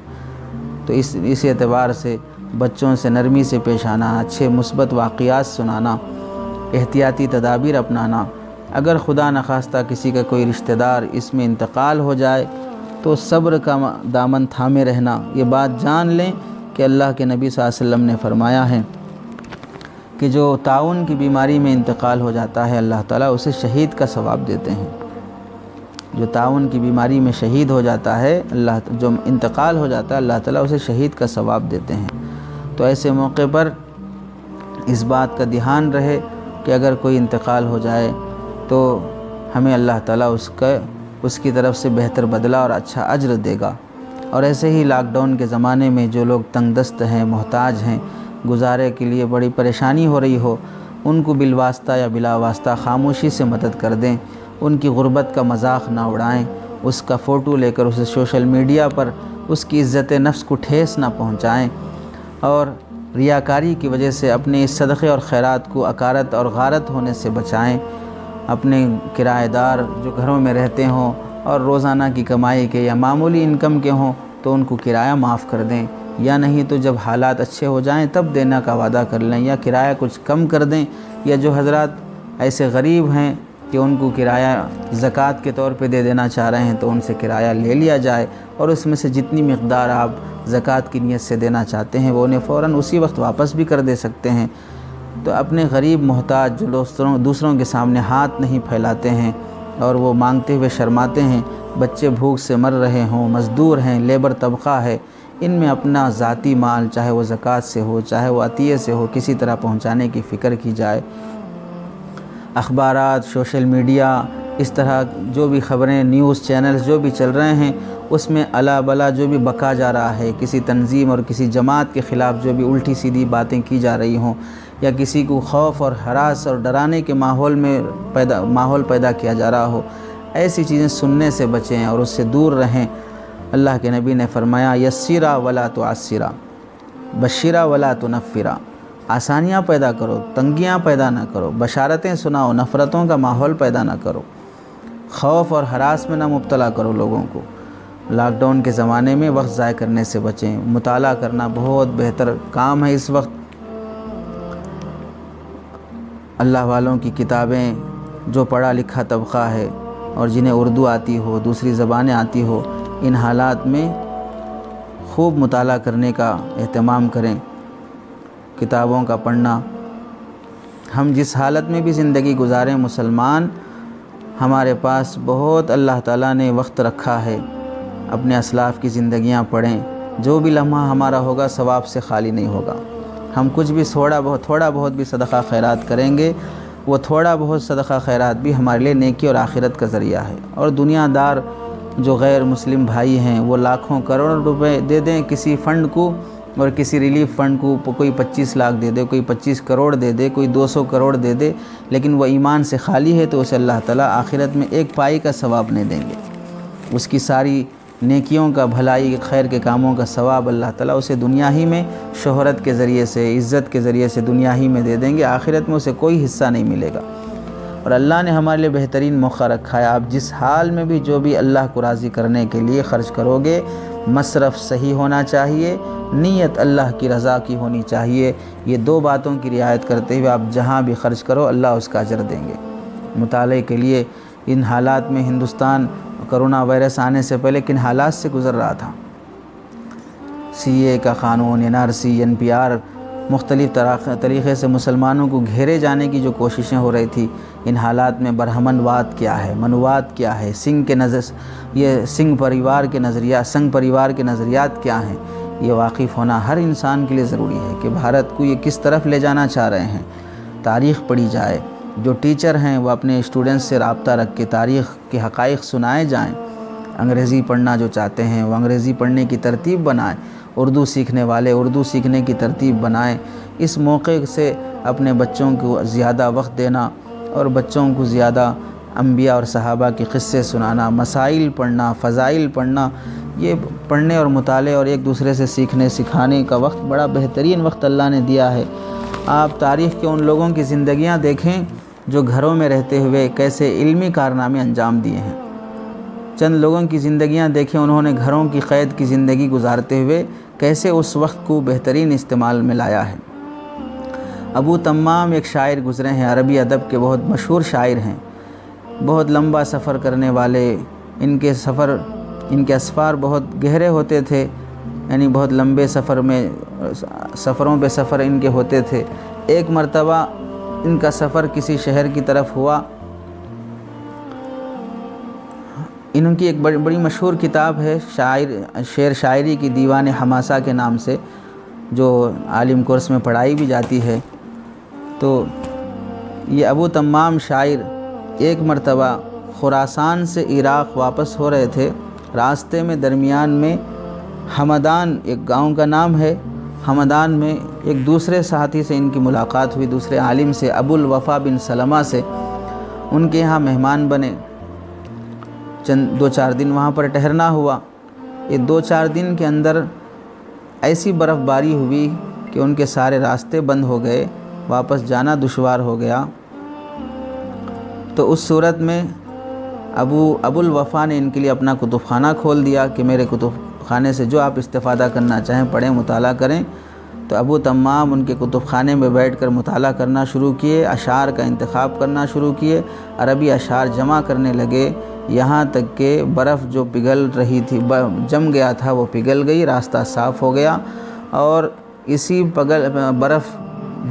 تو اس اعتبار سے بچوں سے نرمی سے پیش آنا، اچھے مثبت واقعات سنانا، احتیاطی تدابیر اپنانا۔ اگر خدا نخواستہ کسی کا کوئی رشتہ دار اس میں انتقال ہو جائے تو صبر کا دامن تھامے رہنا۔ یہ بات جان لیں کہ اللہ کے نبی صلی اللہ علیہ وسلم نے فرمایا ہے کہ جو طاعون کی بیماری میں انتقال ہو جاتا ہے اللہ تعالیٰ اسے شہید کا ثواب دیتے ہیں۔ جو طاعون کی بیماری میں شہید ہو جاتا ہے، جو انتقال ہو جاتا ہے، اللہ تعالیٰ اسے شہید کا ثواب دیتے ہیں۔ تو ایسے موقع پر اس بات کا دھیان رہے کہ اگر کوئی انتقال ہو جائے تو ہمیں اللہ تعالیٰ اس کی طرف سے بہتر بدلہ اور اچھا اجر دے گا۔ اور ایسے ہی لاک ڈاؤن کے زمانے میں جو لوگ تنگ دست ہیں، محتاج ہیں، گزارے کے لیے بڑی پریشانی ہو رہی ہو، ان کو بالواسطہ یا بلا واسطہ خاموشی سے مدد کر دیں، ان کی غربت کا مذاق نہ اڑائیں، اس کا فوٹو لے کر اسے سوشل میڈیا پر اس کی عزت نفس کو ٹھیس نہ پہنچائیں، اور ریاکاری کی وجہ سے اپنے اس صدقے اور خیرات کو اکارت اور غارت ہونے سے بچائیں۔ اپنے کرایہ دار جو گھروں میں رہتے ہوں اور روزانہ کی کمائی کے یا معمولی انکم کے ہوں تو ان کو کرایہ معاف کر دیں، یا نہیں تو جب حالات اچھے ہو جائیں تب دینے کا وعدہ کر لیں، یا کرایہ کچھ کم کر دیں، یا جو حضرات ایسے غریب ہیں کہ ان کو کرایہ زکوٰۃ کے طور پہ دے دینا چاہ رہے ہیں تو ان سے کرایہ لے لیا جائے، اور اس میں سے جتنی مقدار آپ زکوٰۃ کی نیت سے دینا چاہتے ہیں وہ انہیں فوراً اسی وقت واپس بھی کر دے سکتے ہیں۔ تو اپنے غریب محتاج جو دوسروں کے سامنے ہاتھ نہیں پھیلاتے ہیں اور وہ مانگتے ہوئے شرماتے ہیں، بچے بھوک سے مر رہے ہوں، مزدور ہیں، لیبر طبقہ ہے، ان میں اپنا ذاتی مال چاہے وہ زکوٰۃ سے ہو چاہے وہ عطیے سے ہو کسی طرح پہنچانے کی فکر کی جائے۔ اخبارات، سوشل میڈیا، اس طرح جو بھی خبریں، نیوز چینلز جو بھی چل رہے ہیں اس میں الا بلا جو بھی بکا جا رہا ہے، کسی تنظیم اور کسی جماعت کے خلاف جو بھی الٹی سیدھی باتیں کی جا رہی ہوں، یا کسی کو خوف اور ہراس اور ڈرانے کے ماحول پیدا کیا جا رہا ہو، ایسی چیزیں سننے سے بچیں اور اس سے دور رہیں۔ اللہ کے نبی نے فرمایا یسرا ولا تعسرا، بشرا ولا تنفرا، آسانیاں پیدا کرو، تنگیاں پیدا نہ کرو، بشارتیں سناؤ، نفرتوں کا ماحول پیدا نہ کرو، خوف اور ہراس میں نہ مبتلا کرو لوگوں کو۔ لاک ڈاؤن کے زمانے میں وقت ضائع کرنے سے بچیں، مطالعہ کرنا بہت بہتر کام ہے اس وقت۔ اللہ والوں کی کتابیں، جو پڑھا لکھا طبقہ ہے اور جنہیں اردو آتی ہو، دوسری زبانیں آتی ہو، ان حالات میں خوب مطالعہ کرنے کا اہتمام کریں، کتابوں کا پڑھنا۔ ہم جس حالت میں بھی زندگی گزاریں مسلمان، ہمارے پاس بہت اللہ تعالیٰ نے وقت رکھا ہے، اپنے اسلاف کی زندگیاں پڑھیں، جو بھی لمحہ ہمارا ہوگا ثواب سے خالی نہیں ہوگا۔ ہم کچھ بھی تھوڑا بہت بھی صدقہ خیرات کریں گے، وہ تھوڑا بہت صدقہ خیرات بھی ہمارے لیے نیکی اور آخرت کا ذریعہ ہے۔ اور دنیا دار جو غیر مسلم بھائی ہیں وہ لاکھوں کروڑوں روپے دے دیں کسی فنڈ کو، اور کسی ریلیف فنڈ کو کوئی 25 لاکھ دے دے، کوئی 25 کروڑ دے دے، کوئی 200 کروڑ دے دے، لیکن وہ ایمان سے خالی ہے تو اسے اللہ تعالیٰ آخرت میں ایک پائی کا ثواب نہیں دیں گے۔ اس کی ساری نیکیوں کا، بھلائی خیر کے کاموں کا ثواب اللہ تعالیٰ اسے دنیا ہی میں شہرت کے ذریعے سے، عزت کے ذریعے سے دنیا ہی میں دے دیں گے، آخرت میں اسے کوئی حصہ نہیں ملے گا۔ اور اللہ نے ہمارے لیے بہترین موقع رکھا ہے۔ آپ جس حال میں بھی جو بھی اللہ کو راضی کرنے کے لیے خرچ کرو گے، مصرف صحیح ہونا چاہیے، نیت اللہ کی رضا کی ہونی چاہیے۔ یہ دو باتوں کی رعایت کرتے ہوئے آپ جہاں بھی خرچ کرو اللہ اس کا اجر دیں گے۔ مطالعے کے لیے ان حالات میں ہندوستان کرونا وائرس آنے سے پہلے کن حالات سے گزر رہا تھا؟ سی اے کا قانون، NRC، NPR، مختلف طریقے سے مسلمانوں کو گھیرے جانے کی جو کوششیں ہو رہی تھی، ان حالات میں برہمن واد کیا ہے، منواد کیا ہے، سنگھ پریوار کے نظریات کیا ہیں، یہ واقف ہونا ہر انسان کے لیے ضروری ہے کہ بھارت کو یہ کس طرف لے جانا چاہ رہے ہیں۔ تاریخ پڑھی جائے، جو ٹیچر ہیں وہ اپنے اسٹوڈنٹس سے رابطہ رکھ کے تاریخ کے حقائق سنائے جائیں۔ انگریزی پڑھنا جو چاہتے ہیں وہ انگریزی پڑھنے کی ترتیب بنائیں، اردو سیکھنے والے اردو سیکھنے کی ترتیب بنائیں۔ اس موقع سے اپنے بچوں کو زیادہ وقت دینا اور بچوں کو زیادہ انبیاء اور صحابہ کے قصے سنانا، مسائل پڑھنا، فضائل پڑھنا، یہ پڑھنے اور مطالعے اور ایک دوسرے سے سیکھنے سکھانے کا وقت بڑا بہترین وقت اللہ نے دیا ہے۔ آپ تاریخ کے ان لوگوں کی زندگیاں دیکھیں جو گھروں میں رہتے ہوئے کیسے علمی کارنامے انجام دیے ہیں۔ چند لوگوں کی زندگیاں دیکھیں، انہوں نے گھروں کی قید کی زندگی گزارتے ہوئے کیسے اس وقت کو بہترین استعمال میں لایا ہے۔ ابو تمام ایک شاعر گزرے ہیں، عربی ادب کے بہت مشہور شاعر ہیں، بہت لمبا سفر کرنے والے، ان کے اسفار بہت گہرے ہوتے تھے، یعنی بہت لمبے سفروں پہ سفر ان کے ہوتے تھے۔ ایک مرتبہ ان کا سفر کسی شہر کی طرف ہوا۔ ان کی ایک بڑی مشہور کتاب ہے شعر شاعری کی دیوان حماسہ کے نام سے، جو عالم کورس میں پڑھائی بھی جاتی ہے۔ تو یہ ابو تمام شاعر ایک مرتبہ خراسان سے عراق واپس ہو رہے تھے، راستے میں درمیان میں ہمدان ایک گاؤں کا نام ہے، ہمدان میں ایک دوسرے ساتھی سے ان کی ملاقات ہوئی، دوسرے عالم سے، ابو الوفا بن سلمہ سے۔ ان کے یہاں مہمان بنے، دو چار دن وہاں پر ٹھہرنا ہوا۔ یہ 2-4 دن کے اندر ایسی برف باری ہوئی کہ ان کے سارے راستے بند ہو گئے، واپس جانا دشوار ہو گیا۔ تو اس صورت میں ابو الوفا نے ان کے لیے اپنا کتب خانہ کھول دیا کہ میرے کتب خانے سے جو آپ استفادہ کرنا چاہیں پڑھیں، مطالعہ کریں۔ تو ابو تمام ان کے کتب خانے میں بیٹھ کر مطالعہ کرنا شروع کیے، اشعار کا انتخاب کرنا شروع کیے، عربی اشعار جمع کرنے لگے، یہاں تک کہ برف جو پگھل رہی تھی، جم گیا تھا، وہ پگھل گئی، راستہ صاف ہو گیا۔ اور اسی برف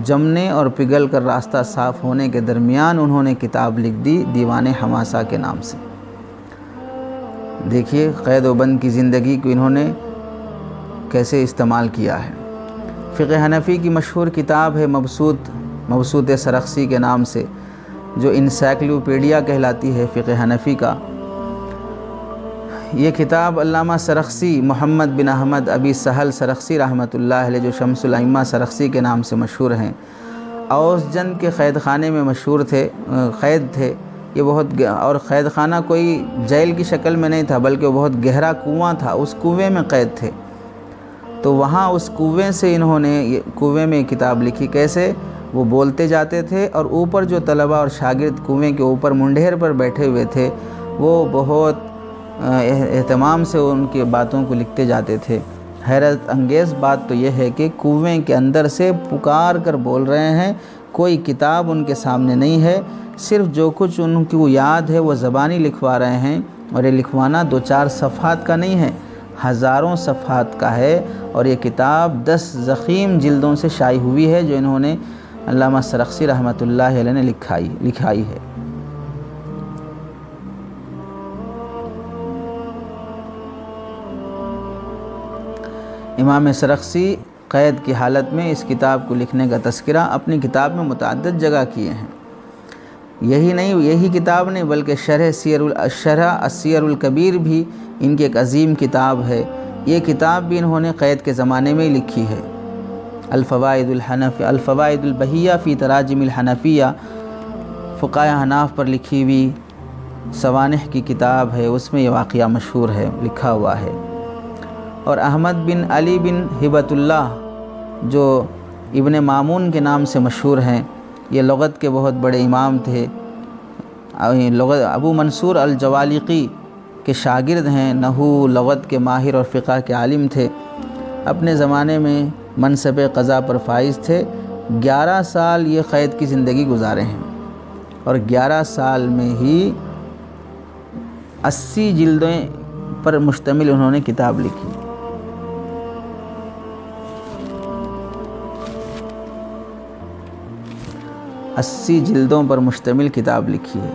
جمنے اور پگھل کر راستہ صاف ہونے کے درمیان انہوں نے کتاب لکھ دی دیوان حماسہ کے نام سے۔ دیکھیے قید و بند کی زندگی کو انہوں نے کیسے استعمال کیا ہے۔ فقہ حنفی کی مشہور کتاب ہے مبسوط سرخسی کے نام سے، جو انسائکلوپیڈیا کہلاتی ہے فقہ حنفی کا۔ یہ کتاب علامہ سرخسی محمد بن احمد ابی سہل سرخسی رحمۃ اللہ علیہ، جو شمس الائمہ سرخسی کے نام سے مشہور ہیں، اوس جنگ کے قید خانے میں قید تھے۔ یہ اور قید خانہ کوئی جیل کی شکل میں نہیں تھا، بلکہ وہ بہت گہرا کنواں تھا، اس کنویں میں قید تھے۔ تو وہاں اس کنویں سے انہوں نے کنویں میں کتاب لکھی۔ کیسے؟ وہ بولتے جاتے تھے اور اوپر جو طلبہ اور شاگرد کنویں کے اوپر منڈھیر پر بیٹھے ہوئے تھے وہ بہت اہتمام سے ان کی باتوں کو لکھتے جاتے تھے۔ حیرت انگیز بات تو یہ ہے کہ کنویں کے اندر سے پکار کر بول رہے ہیں، کوئی کتاب ان کے سامنے نہیں ہے، صرف جو کچھ ان کو یاد ہے وہ زبانی لکھوا رہے ہیں۔ اور یہ لکھوانا 2-4 صفحات کا نہیں ہے، ہزاروں صفحات کا ہے۔ اور یہ کتاب 10 ضخیم جلدوں سے شائع ہوئی ہے، جو انہوں نے علامہ سرخسی رحمۃ اللہ علیہ نے لکھائی ہے۔ امام سرخسی قید کی حالت میں اس کتاب کو لکھنے کا تذکرہ اپنی کتاب میں متعدد جگہ کیے ہیں۔ یہی کتاب نہیں بلکہ شرح السیر الکبیر بھی ان کی ایک عظیم کتاب ہے۔ یہ کتاب بھی انہوں نے قید کے زمانے میں ہی لکھی ہے۔ الفوائد البہیہ فی تراجم الحنفیہ، فقہائے حناف پر لکھی ہوئی سوانح کی کتاب ہے، اس میں یہ واقعہ مشہور ہے، لکھا ہوا ہے۔ اور احمد بن علی بن ہبۃ اللہ جو ابن مامون کے نام سے مشہور ہیں، یہ لغت کے بہت بڑے امام تھے، ابو منصور الجوالیقی کے شاگرد ہیں، نحو لغت کے ماہر اور فقہ کے عالم تھے، اپنے زمانے میں منصب قضا پر فائز تھے۔ 11 سال یہ قید کی زندگی گزارے ہیں اور 11 سال میں ہی 80 جلدوں پر مشتمل انہوں نے کتاب لکھی۔ اسی جلدوں پر مشتمل کتاب لکھی ہے،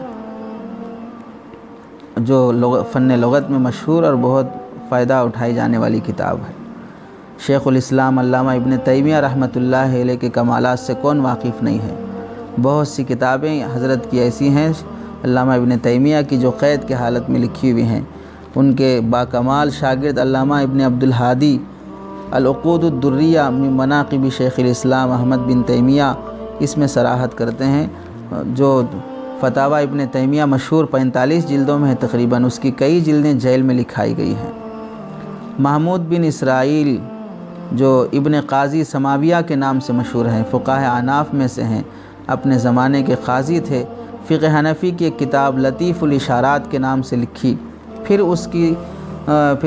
جو فن لغت میں مشہور اور بہت فائدہ اٹھائی جانے والی کتاب ہے۔ شیخ الاسلام علامہ ابن تیمیہ رحمۃ اللہ علیہ کے کمالات سے کون واقف نہیں ہے؟ بہت سی کتابیں حضرت کی ایسی ہیں علامہ ابن تیمیہ کی جو قید کی حالت میں لکھی ہوئی ہیں۔ ان کے باکمال شاگرد علامہ ابن عبد الہادی العقود الدریہ من مناقب شیخ الاسلام احمد بن تیمیہ اس میں صراحت کرتے ہیں، جو فتاوی ابن تیمیہ مشہور 45 جلدوں میں ہے تقریباً، اس کی کئی جلدیں جیل میں لکھائی گئی ہیں۔ محمود بن اسرائیل جو ابن قاضی سماویہ کے نام سے مشہور ہیں، فقہاء احناف میں سے ہیں، اپنے زمانے کے قاضی تھے، فقہ حنفی کی ایک کتاب لطیف الاشارات کے نام سے لکھی، پھر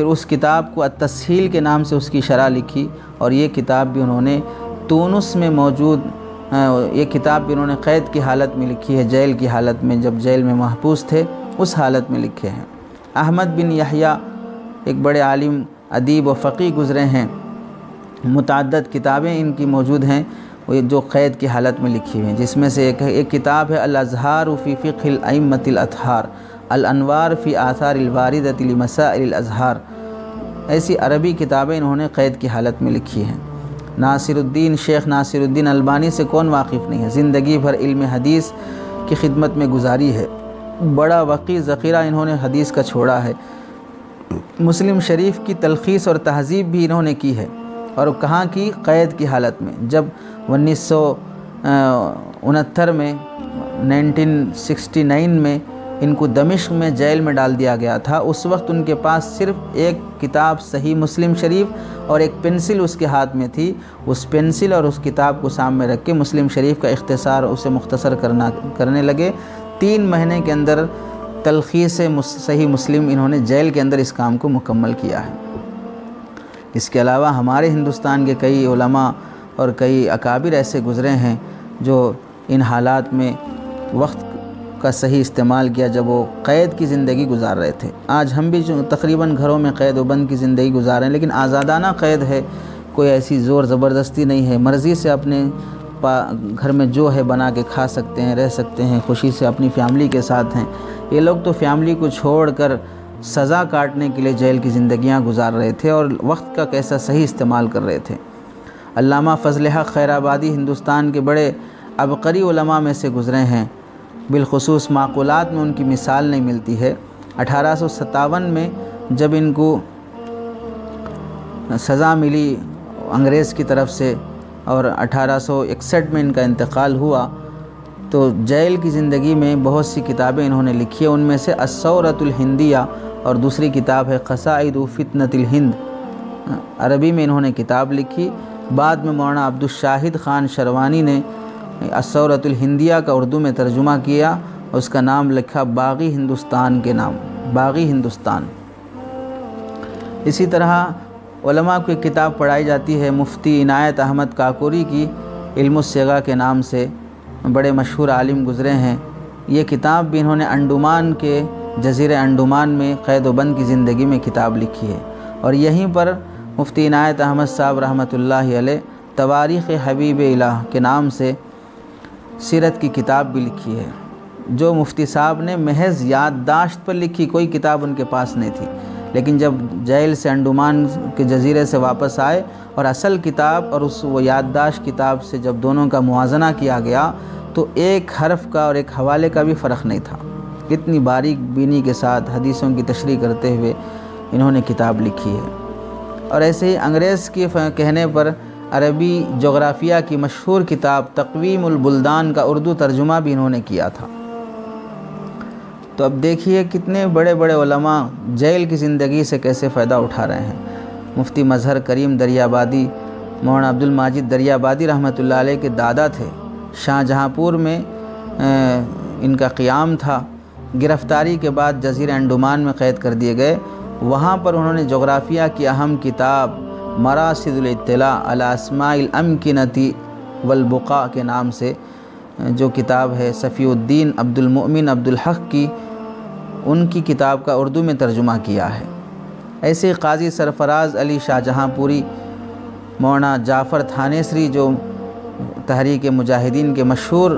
اس کتاب کو التسہیل کے نام سے اس کی شرح لکھی، اور یہ کتاب بھی انہوں نے تونس میں موجود یہ کتاب بھی انہوں نے قید کی حالت میں لکھی ہے، جیل کی حالت میں، جب جیل میں محبوس تھے اس حالت میں لکھے ہیں۔ احمد بن یحییٰ ایک بڑے عالم ادیب و فقیہ گزرے ہیں، متعدد کتابیں ان کی موجود ہیں جو قید کی حالت میں لکھی ہوئی ہیں، جس میں سے ایک کتاب ہے الاظہار فی فقہ الائمۃ الاطہار، الانوار فی آثار الواردۃ لمسائل الاظہار۔ ایسی عربی کتابیں انہوں نے قید کی حالت میں لکھی ہیں۔ شیخ ناصر الدین البانی سے کون واقف نہیں ہے؟ زندگی بھر علم حدیث کی خدمت میں گزاری ہے، بڑا وقی ذخیرہ انہوں نے حدیث کا چھوڑا ہے۔ مسلم شریف کی تلخیص اور تہذیب بھی انہوں نے کی ہے، اور کہاں کی؟ قید کی حالت میں، جب 1969 میں 1969 میں ان کو دمشق میں جیل میں ڈال دیا گیا تھا۔ اس وقت ان کے پاس صرف ایک کتاب صحیح مسلم شریف اور ایک پنسل اس کے ہاتھ میں تھی۔ اس پنسل اور اس کتاب کو سامنے رکھ کے مسلم شریف کا اختصار اسے مختصر کرنے لگے۔ 3 مہینے کے اندر تلخیص صحیح مسلم انہوں نے جیل کے اندر اس کام کو مکمل کیا ہے۔ اس کے علاوہ ہمارے ہندوستان کے کئی علماء اور کئی اکابر ایسے گزرے ہیں جو ان حالات میں وقت کا صحیح استعمال کیا جب وہ قید کی زندگی گزار رہے تھے۔ آج ہم بھی تقریباً گھروں میں قید و بند کی زندگی گزار رہے ہیں، لیکن آزادانہ قید ہے، کوئی ایسی زور زبردستی نہیں ہے، مرضی سے اپنے گھر میں جو ہے بنا کے کھا سکتے ہیں، رہ سکتے ہیں، خوشی سے اپنی فیملی کے ساتھ ہیں۔ یہ لوگ تو فیملی کو چھوڑ کر سزا کاٹنے کے لیے جیل کی زندگیاں گزار رہے تھے اور وقت کا کیسا صحیح استعمال کر رہے تھے۔ علامہ فضل حق خیر آبادی ہندوستان کے بڑے عبقری علماء میں سے گزرے ہیں، بالخصوص معقولات میں ان کی مثال نہیں ملتی ہے۔ 1857 میں جب ان کو سزا ملی انگریز کی طرف سے اور 1861 میں ان کا انتقال ہوا، تو جیل کی زندگی میں بہت سی کتابیں انہوں نے لکھی ہیں، ان میں سے الثورۃ الہندیہ اور دوسری کتاب ہے قصائد فتنۃ الہند، عربی میں انہوں نے کتاب لکھی۔ بعد میں مولانا عبدالشاہد خان شروانی نے الثورۃ الہندیہ کا اردو میں ترجمہ کیا، اس کا نام لکھا باغی ہندوستان کے نام، باغی ہندوستان۔ اسی طرح علماء کو ایک کتاب پڑھائی جاتی ہے مفتی عنایت احمد کاکوری کی، علم الصیغہ کے نام سے، بڑے مشہور عالم گزرے ہیں۔ یہ کتاب بھی انہوں نے انڈمان کے جزیرہ انڈمان میں قید و بند کی زندگی میں کتاب لکھی ہے، اور یہیں پر مفتی عنایت احمد صاحب رحمۃ اللہ علیہ تواریخ حبیب الہ کے نام سے سیرت کی کتاب بھی لکھی ہے، جو مفتی صاحب نے محض یادداشت پر لکھی، کوئی کتاب ان کے پاس نہیں تھی، لیکن جب جیل سے انڈمان کے جزیرے سے واپس آئے اور اصل کتاب اور وہ یادداشت کتاب سے جب دونوں کا موازنہ کیا گیا تو ایک حرف کا اور ایک حوالے کا بھی فرق نہیں تھا۔ اتنی باریک بینی کے ساتھ حدیثوں کی تشریح کرتے ہوئے انہوں نے کتاب لکھی ہے۔ اور ایسے ہی انگریز کے کہنے پر عربی جغرافیہ کی مشہور کتاب تقویم البلدان کا اردو ترجمہ بھی انہوں نے کیا تھا۔ تو اب دیکھیے کتنے بڑے بڑے علماء جیل کی زندگی سے کیسے فائدہ اٹھا رہے ہیں۔ مفتی مظہر کریم دریابادی، مولانا عبد الماجد دریابادی رحمۃ اللہ علیہ کے دادا تھے، شاہ جہاں پور میں ان کا قیام تھا، گرفتاری کے بعد جزیرہ انڈمان میں قید کر دیے گئے۔ وہاں پر انہوں نے جغرافیہ کی اہم کتاب مراصد الاطلاع علی اسماء الامکنۃ والبقاع کے نام سے جو کتاب ہے صفی الدین عبد المؤمن عبد الحق کی، ان کی کتاب کا اردو میں ترجمہ کیا ہے۔ ایسے قاضی سرفراز علی شاہ جہاں پوری، مولانا جعفر تھانیسری جو تحریک مجاہدین کے مشہور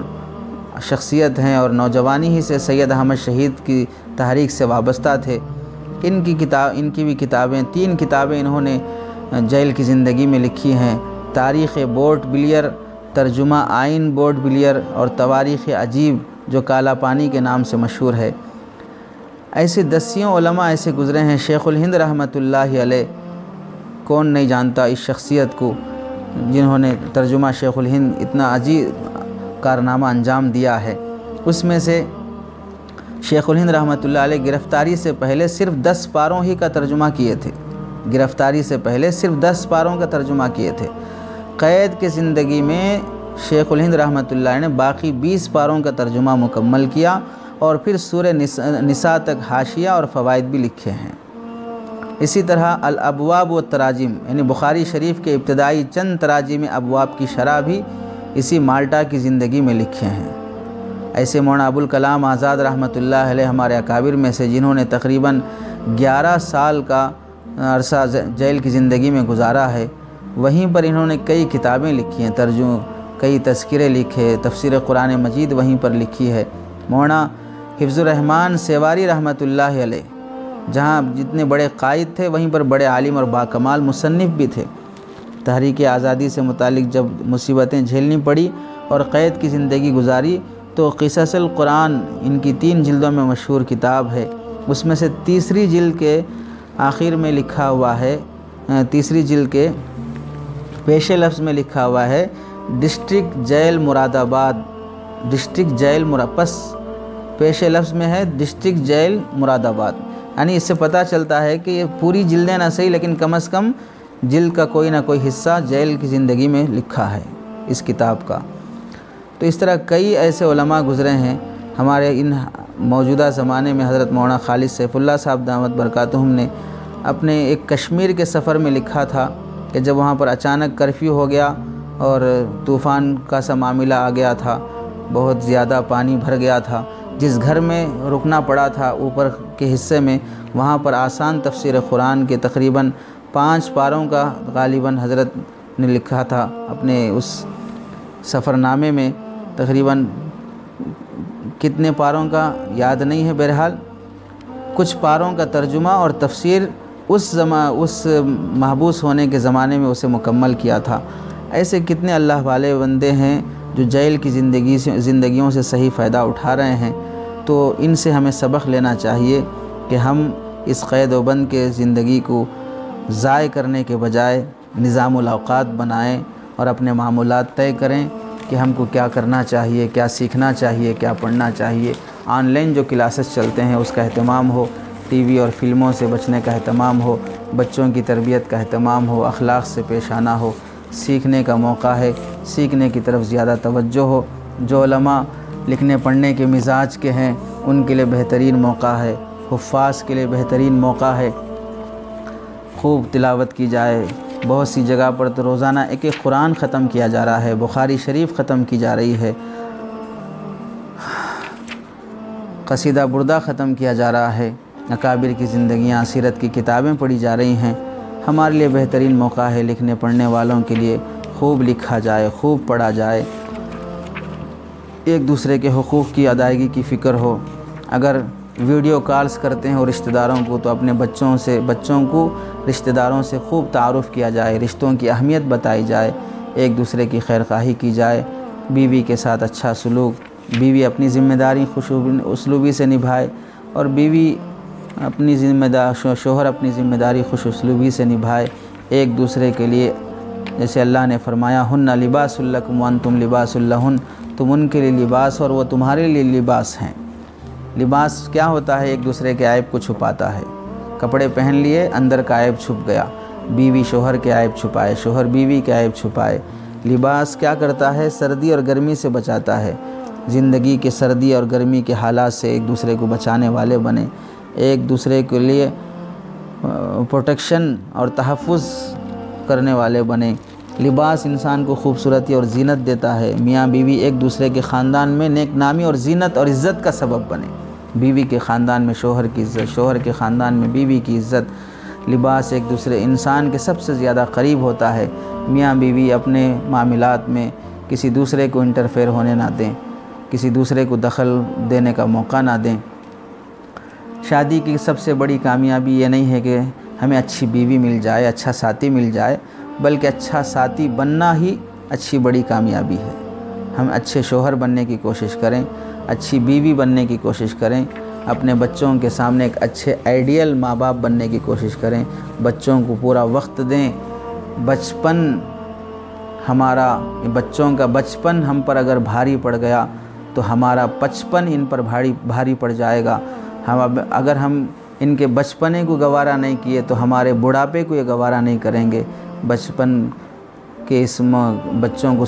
شخصیت ہیں اور نوجوانی ہی سے سید احمد شہید کی تحریک سے وابستہ تھے، ان کی بھی کتابیں 3 کتابیں انہوں نے جیل کی زندگی میں لکھی ہیں۔ تاریخ بورٹ بلیئر، ترجمہ آئین بورٹ بلیئر، اور تواریخ عجیب جو کالا پانی کے نام سے مشہور ہے۔ ایسے دسیوں علماء ایسے گزرے ہیں۔ شیخ الہند رحمۃ اللہ علیہ، کون نہیں جانتا اس شخصیت کو جنہوں نے ترجمہ شیخ الہند اتنا عجیب کارنامہ انجام دیا ہے۔ اس میں سے شیخ الہند رحمۃ اللہ علیہ گرفتاری سے پہلے صرف 10 پاروں ہی کا ترجمہ کیے تھے۔ گرفتاری سے پہلے صرف 10 پاروں کا ترجمہ کیے تھے۔ قید کی زندگی میں شیخ الہند رحمۃ اللہ علیہ نے باقی 20 پاروں کا ترجمہ مکمل کیا، اور پھر سورہ نساء تک حاشیہ اور فوائد بھی لکھے ہیں۔ اسی طرح الابواب والتراجم، یعنی بخاری شریف کے ابتدائی چند تراجم ابواب کی شرح بھی اسی مالٹا کی زندگی میں لکھے ہیں۔ ایسے مولانا ابوالکلام آزاد رحمۃ اللہ علیہ ہمارے اکابر میں سے، جنہوں نے تقریباً 11 سال کا عرصہ جیل کی زندگی میں گزارا ہے، وہیں پر انہوں نے کئی کتابیں لکھی ہیں، کئی تذکرے لکھے، تفسیر قرآن مجید وہیں پر لکھی ہے۔ مولانا حفظ الرحمن سیواری رحمۃ اللہ علیہ جہاں جتنے بڑے قائد تھے، وہیں پر بڑے عالم اور باکمال مصنف بھی تھے۔ تحریک آزادی سے متعلق جب مصیبتیں جھیلنی پڑی اور قید کی زندگی گزاری، تو قصص القرآن ان کی 3 جلدوں میں مشہور کتاب ہے۔ اس میں سے تیسری جلد کے آخر میں لکھا ہوا ہے، تیسری جلد کے پیش لفظ میں لکھا ہوا ہے ڈسٹرکٹ جیل مراد آباد، ڈسٹرکٹ جیل پس پیش لفظ میں ہے ڈسٹرکٹ جیل مراد آباد۔ یعنی اس سے پتہ چلتا ہے کہ یہ پوری جلدیں نہ صحیح، لیکن کم از کم جلد کا کوئی نہ کوئی حصہ جیل کی زندگی میں لکھا ہے اس کتاب کا۔ تو اس طرح کئی ایسے علماء گزرے ہیں ہمارے ان موجودہ زمانے میں۔ حضرت مولانا خالد سیف اللہ صاحب دامت برکاتہم نے اپنے ایک کشمیر کے سفر میں لکھا تھا کہ جب وہاں پر اچانک کرفیو ہو گیا اور طوفان کا سا معاملہ آ گیا تھا، بہت زیادہ پانی بھر گیا تھا، جس گھر میں رکنا پڑا تھا اوپر کے حصے میں، وہاں پر آسان تفسیر قرآن کے تقریباً 5 پاروں کا غالباً حضرت نے لکھا تھا اپنے اس سفر نامے میں۔ تقریباً کتنے پاروں کا یاد نہیں ہے، بہرحال کچھ پاروں کا ترجمہ اور تفسیر اس محبوس ہونے کے زمانے میں اسے مکمل کیا تھا۔ ایسے کتنے اللہ والے بندے ہیں جو جیل کی زندگیوں سے صحیح فائدہ اٹھا رہے ہیں۔ تو ان سے ہمیں سبق لینا چاہیے کہ ہم اس قید و بند کے زندگی کو ضائع کرنے کے بجائے نظام الاوقات بنائیں اور اپنے معمولات طے کریں کہ ہم کو کیا کرنا چاہیے، کیا سیکھنا چاہیے، کیا پڑھنا چاہیے۔ آن لائن جو کلاسز چلتے ہیں اس کا اہتمام ہو، ٹی وی اور فلموں سے بچنے کا اہتمام ہو، بچوں کی تربیت کا اہتمام ہو، اخلاق سے پیش آنا ہو، سیکھنے کا موقع ہے، سیکھنے کی طرف زیادہ توجہ ہو۔ جو علماء لکھنے پڑھنے کے مزاج کے ہیں ان کے لیے بہترین موقع ہے، حفاظ کے لیے بہترین موقع ہے، خوب تلاوت کی جائے۔ بہت سی جگہ پر تو روزانہ ایک قرآن ختم کیا جا رہا ہے، بخاری شریف ختم کی جا رہی ہے، قصیدہ بردہ ختم کیا جا رہا ہے، اکابر کی زندگیاں، سیرت کی کتابیں پڑھی جا رہی ہیں۔ ہمارے لیے بہترین موقع ہے، لکھنے پڑھنے والوں کے لیے خوب لکھا جائے، خوب پڑھا جائے، ایک دوسرے کے حقوق کی ادائیگی کی فکر ہو۔ اگر ویڈیو کالز کرتے ہیں رشتہ داروں کو تو اپنے بچوں کو رشتہ داروں سے خوب تعارف کیا جائے، رشتوں کی اہمیت بتائی جائے، ایک دوسرے کی خیرخواہی کی جائے، بیوی کے ساتھ اچھا سلوک، بیوی اپنی ذمہ داری خوش اسلوبی سے نبھائے اور شوہر اپنی ذمہ داری خوش اسلوبی سے نبھائے، ایک دوسرے کے لیے، جیسے اللہ نے فرمایا ہن لباس لکم وانتم لباس لہن، تم ان کے لیے لباس اور وہ تمہارے لیے لباس ہیں۔ لباس کیا ہوتا ہے؟ ایک دوسرے کے عیب کو چھپاتا ہے۔ کپڑے پہن لیے، اندر کا عیب چھپ گیا، بیوی شوہر کے عیب چھپائے، شوہر بیوی کے عیب چھپائے۔ لباس کیا کرتا ہے؟ سردی اور گرمی سے بچاتا ہے، زندگی کے سردی اور گرمی کے حالات سے ایک دوسرے کو بچانے والے بنیں، ایک دوسرے کے لیے پروٹیکشن اور تحفظ کرنے والے بنیں۔ لباس انسان کو خوبصورتی اور زینت دیتا ہے، میاں بیوی ایک دوسرے کے خاندان میں نیک نامی اور زینت اور عزت کا سبب بنے۔ بیوی کے خاندان میں شوہر کی عزت، شوہر کے خاندان میں بیوی کی عزت۔ لباس ایک دوسرے انسان کے سب سے زیادہ قریب ہوتا ہے۔ میاں بیوی اپنے معاملات میں کسی دوسرے کو انٹرفیئر ہونے نہ دیں، کسی دوسرے کو دخل دینے کا موقع نہ دیں۔ شادی کی سب سے بڑی کامیابی یہ نہیں ہے کہ ہمیں اچھی بیوی مل جائے، اچھا ساتھی مل جائے، بلکہ اچھا ساتھی بننا ہی اچھی بڑی کامیابی ہے۔ ہم اچھے شوہر بننے کی کوشش کریں، اچھی بیوی بننے کی کوشش کریں، اپنے بچوں کے سامنے ایک اچھے آئیڈیل ماں باپ بننے کی کوشش کریں، بچوں کو پورا وقت دیں۔ بچوں کا بچپن ہم پر اگر بھاری پڑ گیا تو ہمارا بچپن ان پر بھاری پڑ جائے گا۔ اگر ہم ان کے بچپنے کو گوارا نہیں کیے تو ہمارے بڑھاپے کو یہ گوارا نہیں کریں گے۔ بچپن کے اس بچوں کو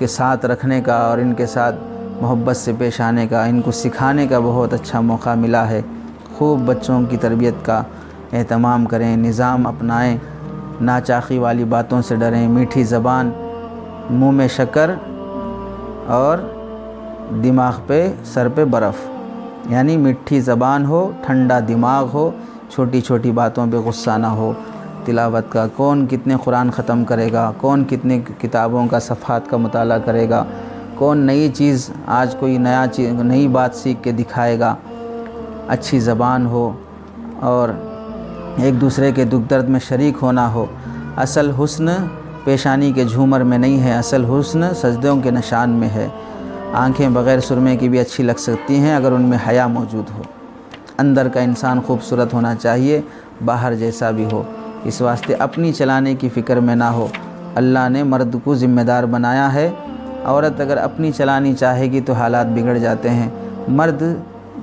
ساتھ رکھنے کا اور ان کے ساتھ محبت سے پیش آنے کا، ان کو سکھانے کا بہت اچھا موقع ملا ہے۔ خوب بچوں کی تربیت کا اہتمام کریں، نظام اپنائیں، ناچاقی والی باتوں سے ڈریں، میٹھی زبان، منہ میں شکر اور دماغ پہ سر پہ برف، یعنی میٹھی زبان ہو، ٹھنڈا دماغ ہو، چھوٹی چھوٹی باتوں پہ غصہ نہ ہو۔ تلاوت کا کون کتنے قرآن ختم کرے گا، کون کتنے کتابوں کا صفحات کا مطالعہ کرے گا، کون نئی چیز آج کوئی نئی بات سیکھ کے دکھائے گا۔ اچھی زبان ہو اور ایک دوسرے کے دکھ درد میں شریک ہونا ہو۔ اصل حسن پیشانی کے جھومر میں نہیں ہے، اصل حسن سجدوں کے نشان میں ہے۔ آنکھیں بغیر سرمے کی بھی اچھی لگ سکتی ہیں اگر ان میں حیا موجود ہو۔ اندر کا انسان خوبصورت ہونا چاہیے، باہر جیسا بھی ہو۔ اس واسطے اپنی چلانے کی فکر میں نہ ہو۔ اللہ نے مرد کو ذمہ دار بنایا ہے، عورت اگر اپنی چلانی چاہے گی تو حالات بگڑ جاتے ہیں۔ مرد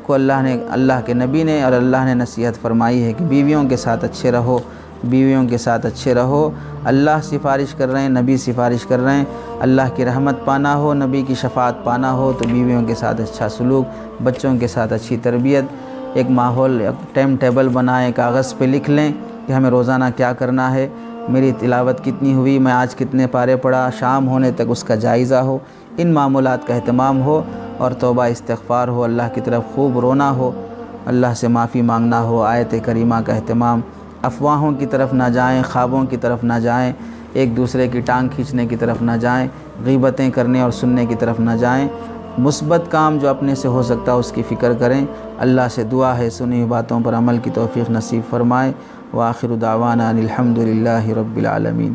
کو اللہ کے نبی نے اور اللہ نے نصیحت فرمائی ہے کہ بیویوں کے ساتھ اچھے رہو، بیویوں کے ساتھ اچھے رہو۔ اللہ سفارش کر رہے ہیں، نبی سفارش کر رہے ہیں، اللہ کی رحمت پانا ہو، نبی کی شفاعت پانا ہو تو بیویوں کے ساتھ اچھا سلوک، بچوں کے ساتھ اچھی تربیت، ایک ماحول، ایک ٹائم ٹیبل بنائیں، کاغذ پہ لکھ لیں کہ ہمیں روزانہ کیا کرنا ہے، میری تلاوت کتنی ہوئی، میں آج کتنے پارے پڑھا، شام ہونے تک اس کا جائزہ ہو۔ ان معمولات کا اہتمام ہو اور توبہ استغفار ہو، اللہ کی طرف خوب رونا ہو، اللہ سے معافی مانگنا ہو، آیت کریمہ کا اہتمام۔ افواہوں کی طرف نہ جائیں، خوابوں کی طرف نہ جائیں، ایک دوسرے کی ٹانگ کھینچنے کی طرف نہ جائیں، غیبتیں کرنے اور سننے کی طرف نہ جائیں۔ مثبت کام جو اپنے سے ہو سکتا ہے اس کی فکر کریں۔ اللہ سے دعا ہے سنی ہوئی باتوں پر عمل کی توفیق نصیب فرمائے۔ وآخر دعوانا الحمد للہ رب العالمین۔